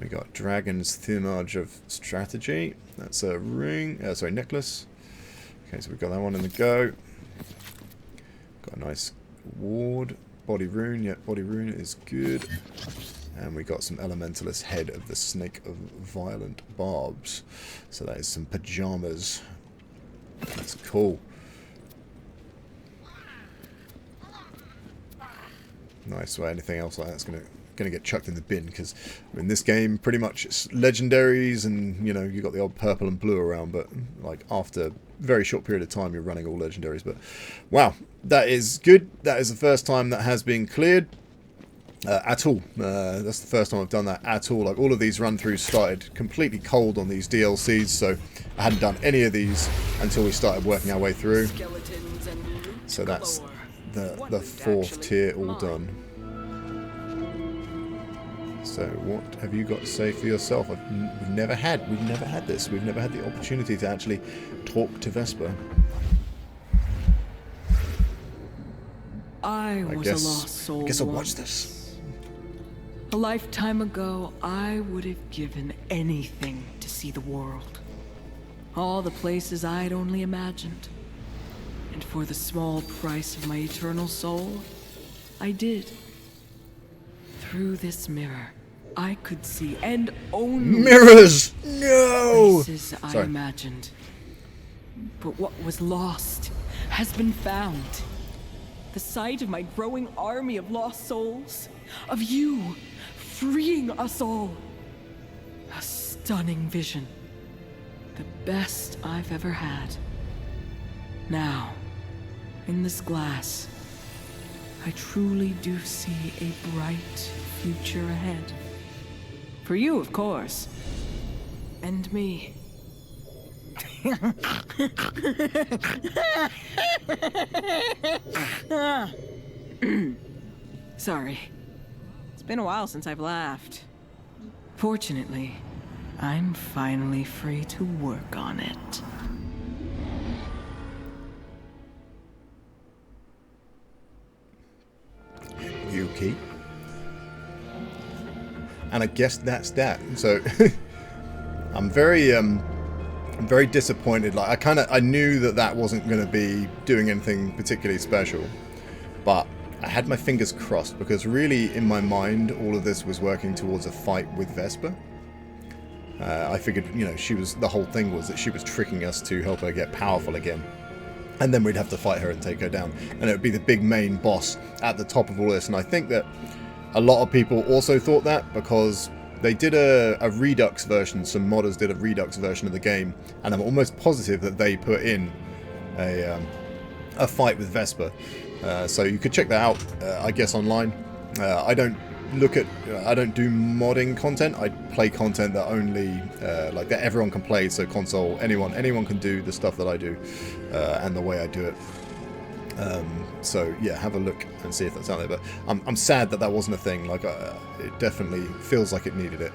Speaker 1: We got Dragon's Thumage of Strategy. That's a ring. Sorry, necklace. Okay, so we've got that one in the go. Got a nice ward. Body rune. Yep, body rune is good. And we got some Elementalist Head of the Snake of Violent Barbs. So that is some pajamas. That's cool. Nice. Well, anything else like that's going to get chucked in the bin, because in this game pretty much it's legendaries and you know you got the odd purple and blue around, but like after a very short period of time you're running all legendaries. But wow, that is good. That is the first time that has been cleared. at all. That's the first time I've done that at all. Like all of these run-throughs started completely cold on these DLCs, so I hadn't done any of these until we started working our way through. So that's the fourth tier all done. So what have you got to say for yourself? We've never had this. We've never had the opportunity to actually talk to Vesper.
Speaker 2: I was a lost soul.
Speaker 1: I guess I'll watch
Speaker 2: once.
Speaker 1: this.
Speaker 2: A lifetime ago, I would have given anything to see the world. All the places I'd only imagined. And for the small price of my eternal soul, I did. Through this mirror, I could see and only
Speaker 1: Mirrors! No!
Speaker 2: places I imagined. But what was lost has been found. The sight of my growing army of lost souls, of you freeing us all. A stunning vision. The best I've ever had. Now, in this glass, I truly do see a bright future ahead. For you, of course. And me. Sorry. It's been a while since I've laughed. Fortunately, I'm finally free to work on it.
Speaker 1: Yuki. And I guess that's that. So I'm very disappointed. Like I knew that wasn't going to be doing anything particularly special, but I had my fingers crossed because really in my mind all of this was working towards a fight with Vesper. I figured, you know, the whole thing was that she was tricking us to help her get powerful again. And then we'd have to fight her and take her down. And it would be the big main boss at the top of all this. And I think that a lot of people also thought that because they did a Redux version. Some modders did a Redux version of the game. And I'm almost positive that they put in a fight with Vesper. So you could check that out, I guess, online. I don't do modding content. I play content that only like that everyone can play. So console, anyone can do the stuff that I do and the way I do it. So yeah, have a look and see if that's out there. But I'm sad that wasn't a thing. Like it definitely feels like it needed it.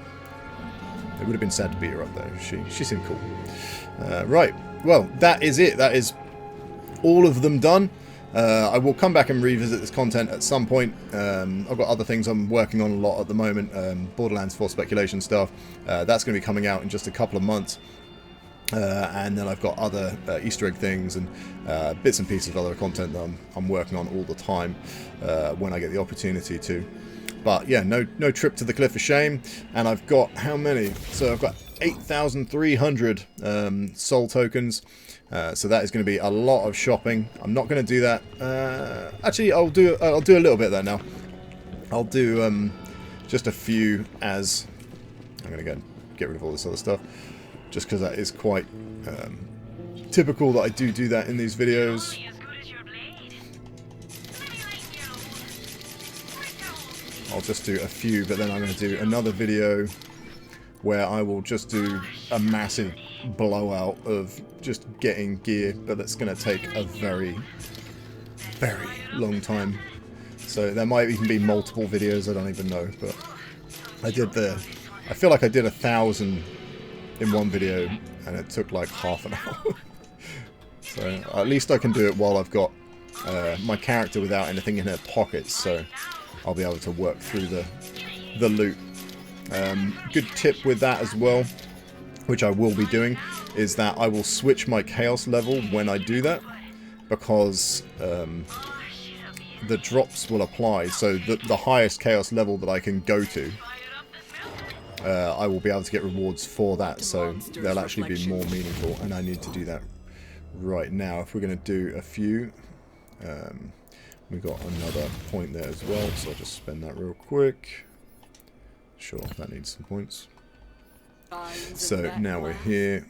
Speaker 1: It would have been sad to beat her up though. She seemed cool. Right. Well, that is it. That is all of them done. I will come back and revisit this content at some point. I've got other things I'm working on a lot at the moment. Borderlands 4 speculation stuff. That's going to be coming out in just a couple of months. And then I've got other Easter egg things and bits and pieces of other content that I'm working on all the time when I get the opportunity to. But yeah, no trip to the Cliff of Shame. And I've got how many? So I've got 8,300 soul tokens. So that is going to be a lot of shopping. I'm not going to do that. Actually, I'll do a little bit of that now. I'll do just a few as I'm going to go and get rid of all this other stuff, just because that is quite typical that I do that in these videos. I'll just do a few, but then I'm going to do another video where I will just do a massive blowout of just getting gear, but that's going to take a very, very long time. So there might even be multiple videos, I don't even know, but I feel like I did 1,000 in one video and it took like half an hour. So at least I can do it while I've got my character without anything in her pockets, so I'll be able to work through the loot. Good tip with that as well, which I will be doing, is that I will switch my chaos level when I do that, because the drops will apply. So the highest chaos level that I can go to, I will be able to get rewards for that, so they'll actually be more meaningful, and I need to do that right now. If we're going to do a few, we've got another point there as well, so I'll just spend that real quick. Sure, that needs some points. So now we're here.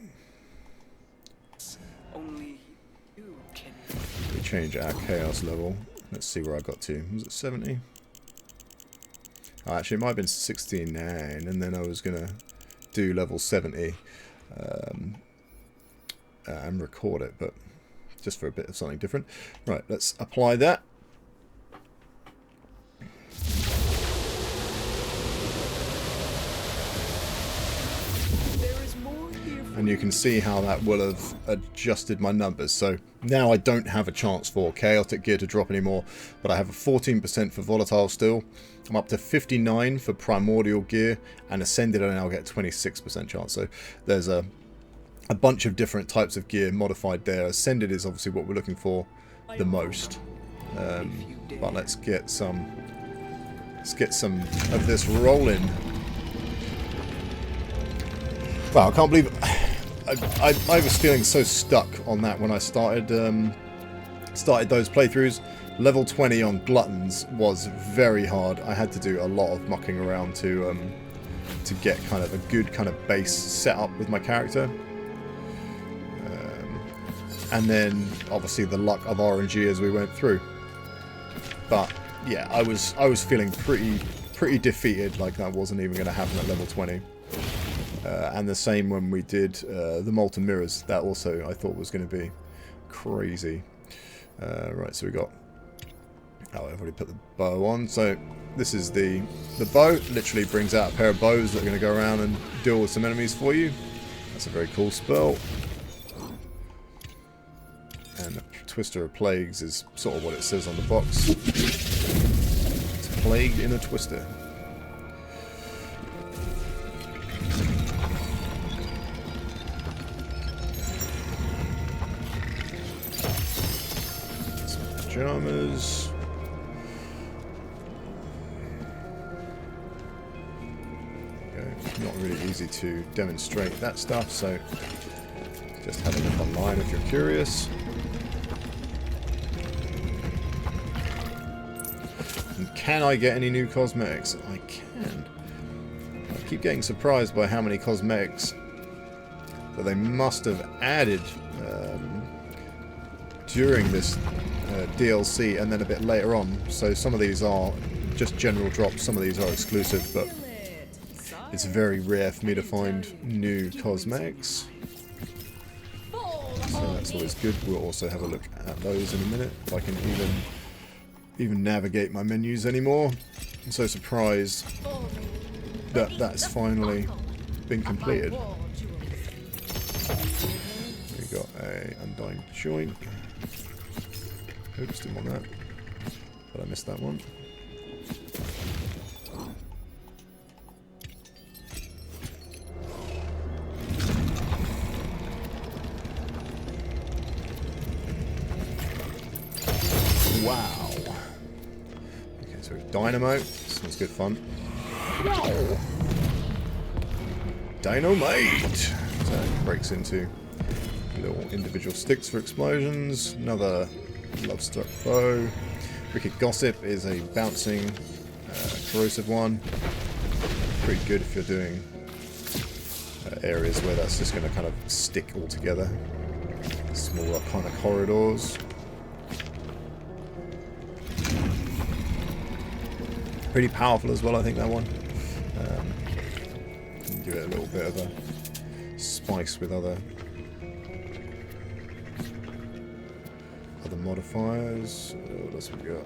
Speaker 1: We change our chaos level. Let's see where I got to. Was it 70? Actually, it might have been 69, and then I was going to do level 70 and record it, but just for a bit of something different. Right, let's apply that. And you can see how that will have adjusted my numbers. So now I don't have a chance for chaotic gear to drop anymore, but I have a 14% for volatile still. I'm up to 59 for primordial gear, and ascended I now get 26% chance. So there's a bunch of different types of gear modified there. Ascended is obviously what we're looking for the most. But let's get some of this rolling. Wow, I can't believe I was feeling so stuck on that when I started those playthroughs. Level 20 on Gluttons was very hard. I had to do a lot of mucking around to get kind of a good kind of base set up with my character. And then obviously the luck of RNG as we went through. But yeah, I was feeling pretty defeated, like that wasn't even going to happen at level 20. And the same when we did the Molten Mirrors. That also I thought was going to be crazy. Right, so we got... Oh, I've already put the bow on. So this is the bow. Literally brings out a pair of bows that are going to go around and deal with some enemies for you. That's a very cool spell. And the Twister of Plagues is sort of what it says on the box. It's plagued in a twister. Pajamas. Okay. Not really easy to demonstrate that stuff, so just have a look online if you're curious. And can I get any new cosmetics? I can. I keep getting surprised by how many cosmetics that they must have added during this DLC and then a bit later on. So some of these are just general drops, some of these are exclusive, but it's very rare for me to find new cosmetics. So that's always good. We'll also have a look at those in a minute, if I can even navigate my menus anymore. I'm so surprised that that's finally been completed. We got a undying joint. Oops, didn't want that. But I missed that one. Wow. Okay, so dynamo. Sounds good fun. Wow. Dynamite! So it breaks into little individual sticks for explosions. Another love-struck bow. Wicked Gossip is a bouncing, corrosive one. Pretty good if you're doing areas where that's just going to kind of stick all together. Smaller kind of corridors. Pretty powerful as well, I think, that one. Can give it a little bit of a spice with other modifiers. What else we got?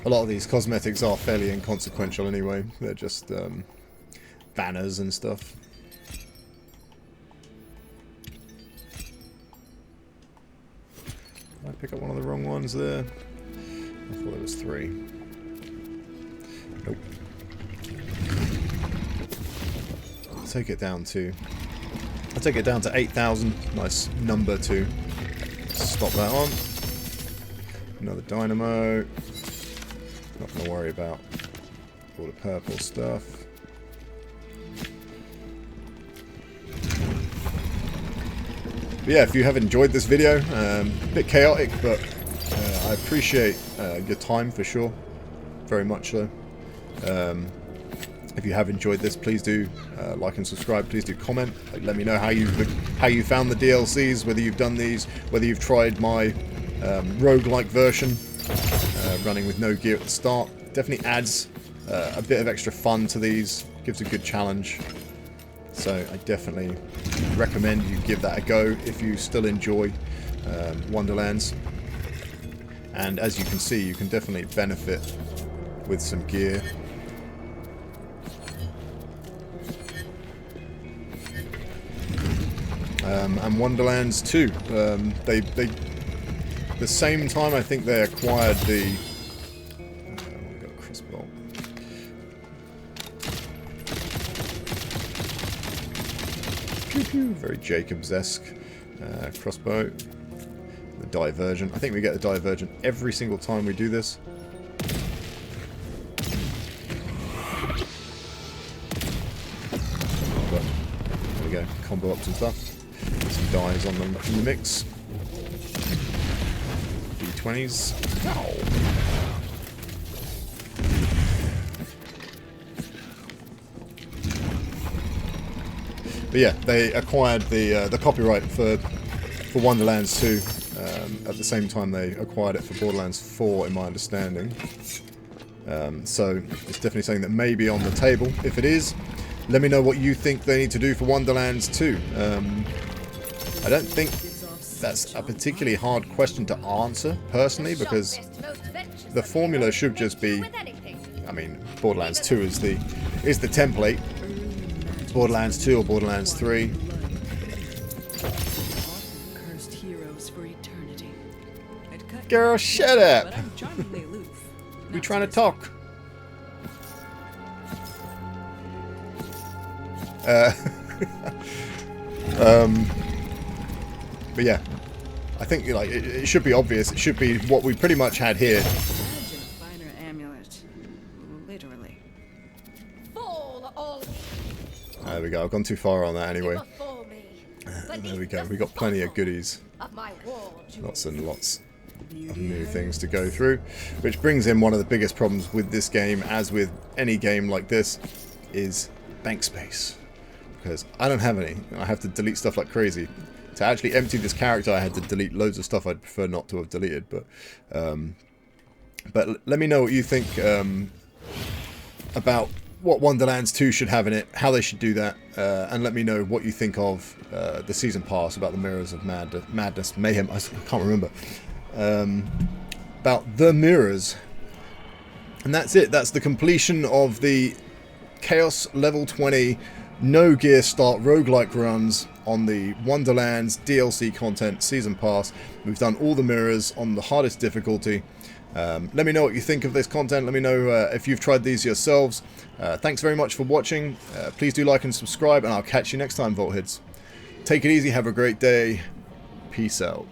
Speaker 1: A lot of these cosmetics are fairly inconsequential anyway. They're just banners and stuff. Did I pick up one of the wrong ones there? I thought it was 3. Nope. I'll take it down to 8,000. Nice number to stop that on. Another dynamo. Not going to worry about all the purple stuff. But yeah, if you have enjoyed this video, a bit chaotic, but I appreciate your time for sure. Very much so. If you have enjoyed this, please do like and subscribe. Please do comment. Let me know how you found the DLCs, whether you've done these, whether you've tried my roguelike version, running with no gear at the start. Definitely adds a bit of extra fun to these, gives a good challenge. So I definitely recommend you give that a go if you still enjoy Wonderlands. And as you can see, you can definitely benefit with some gear. And Wonderlands 2, they the same time I think they acquired the we've got crossbow. Pew pew, very Jacobs-esque crossbow. The divergent. I think we get the divergent every single time we do this. But there we go, combo ups and stuff. Some dies on them in the mix. D20s. Ow. But yeah, they acquired the copyright for Wonderlands 2 at the same time they acquired it for Borderlands 4, in my understanding. So it's definitely something that may be on the table. If it is, let me know what you think they need to do for Wonderlands 2. I don't think that's a particularly hard question to answer, personally, because the formula should just be, I mean, Borderlands 2 is the template. Borderlands 2 or Borderlands 3.
Speaker 2: Cursed heroes for eternity.
Speaker 1: Girl, shut up! We trying to talk. But yeah, I think like it should be obvious. It should be what we pretty much had here.
Speaker 2: Imagine a finer amulet, literally.
Speaker 1: There we go. I've gone too far on that anyway. There we go. We got plenty of goodies. Lots and lots of new things to go through, which brings in one of the biggest problems with this game, as with any game like this, is bank space. Because I don't have any. I have to delete stuff like crazy. To actually empty this character, I had to delete loads of stuff I'd prefer not to have deleted. But let me know what you think about what Wonderlands 2 should have in it, how they should do that, and let me know what you think of the Season Pass, about the Mirrors of Madness, Mayhem, I can't remember, about the Mirrors. And that's it. That's the completion of the Chaos Level 20 no gear start roguelike runs on the Wonderlands DLC content Season Pass. We've done all the mirrors on the hardest difficulty. Let me know what you think of this content. Let me know if you've tried these yourselves. Thanks very much for watching. Please do like and subscribe, and I'll catch you next time, Vault Heads. Take it easy, have a great day. Peace out.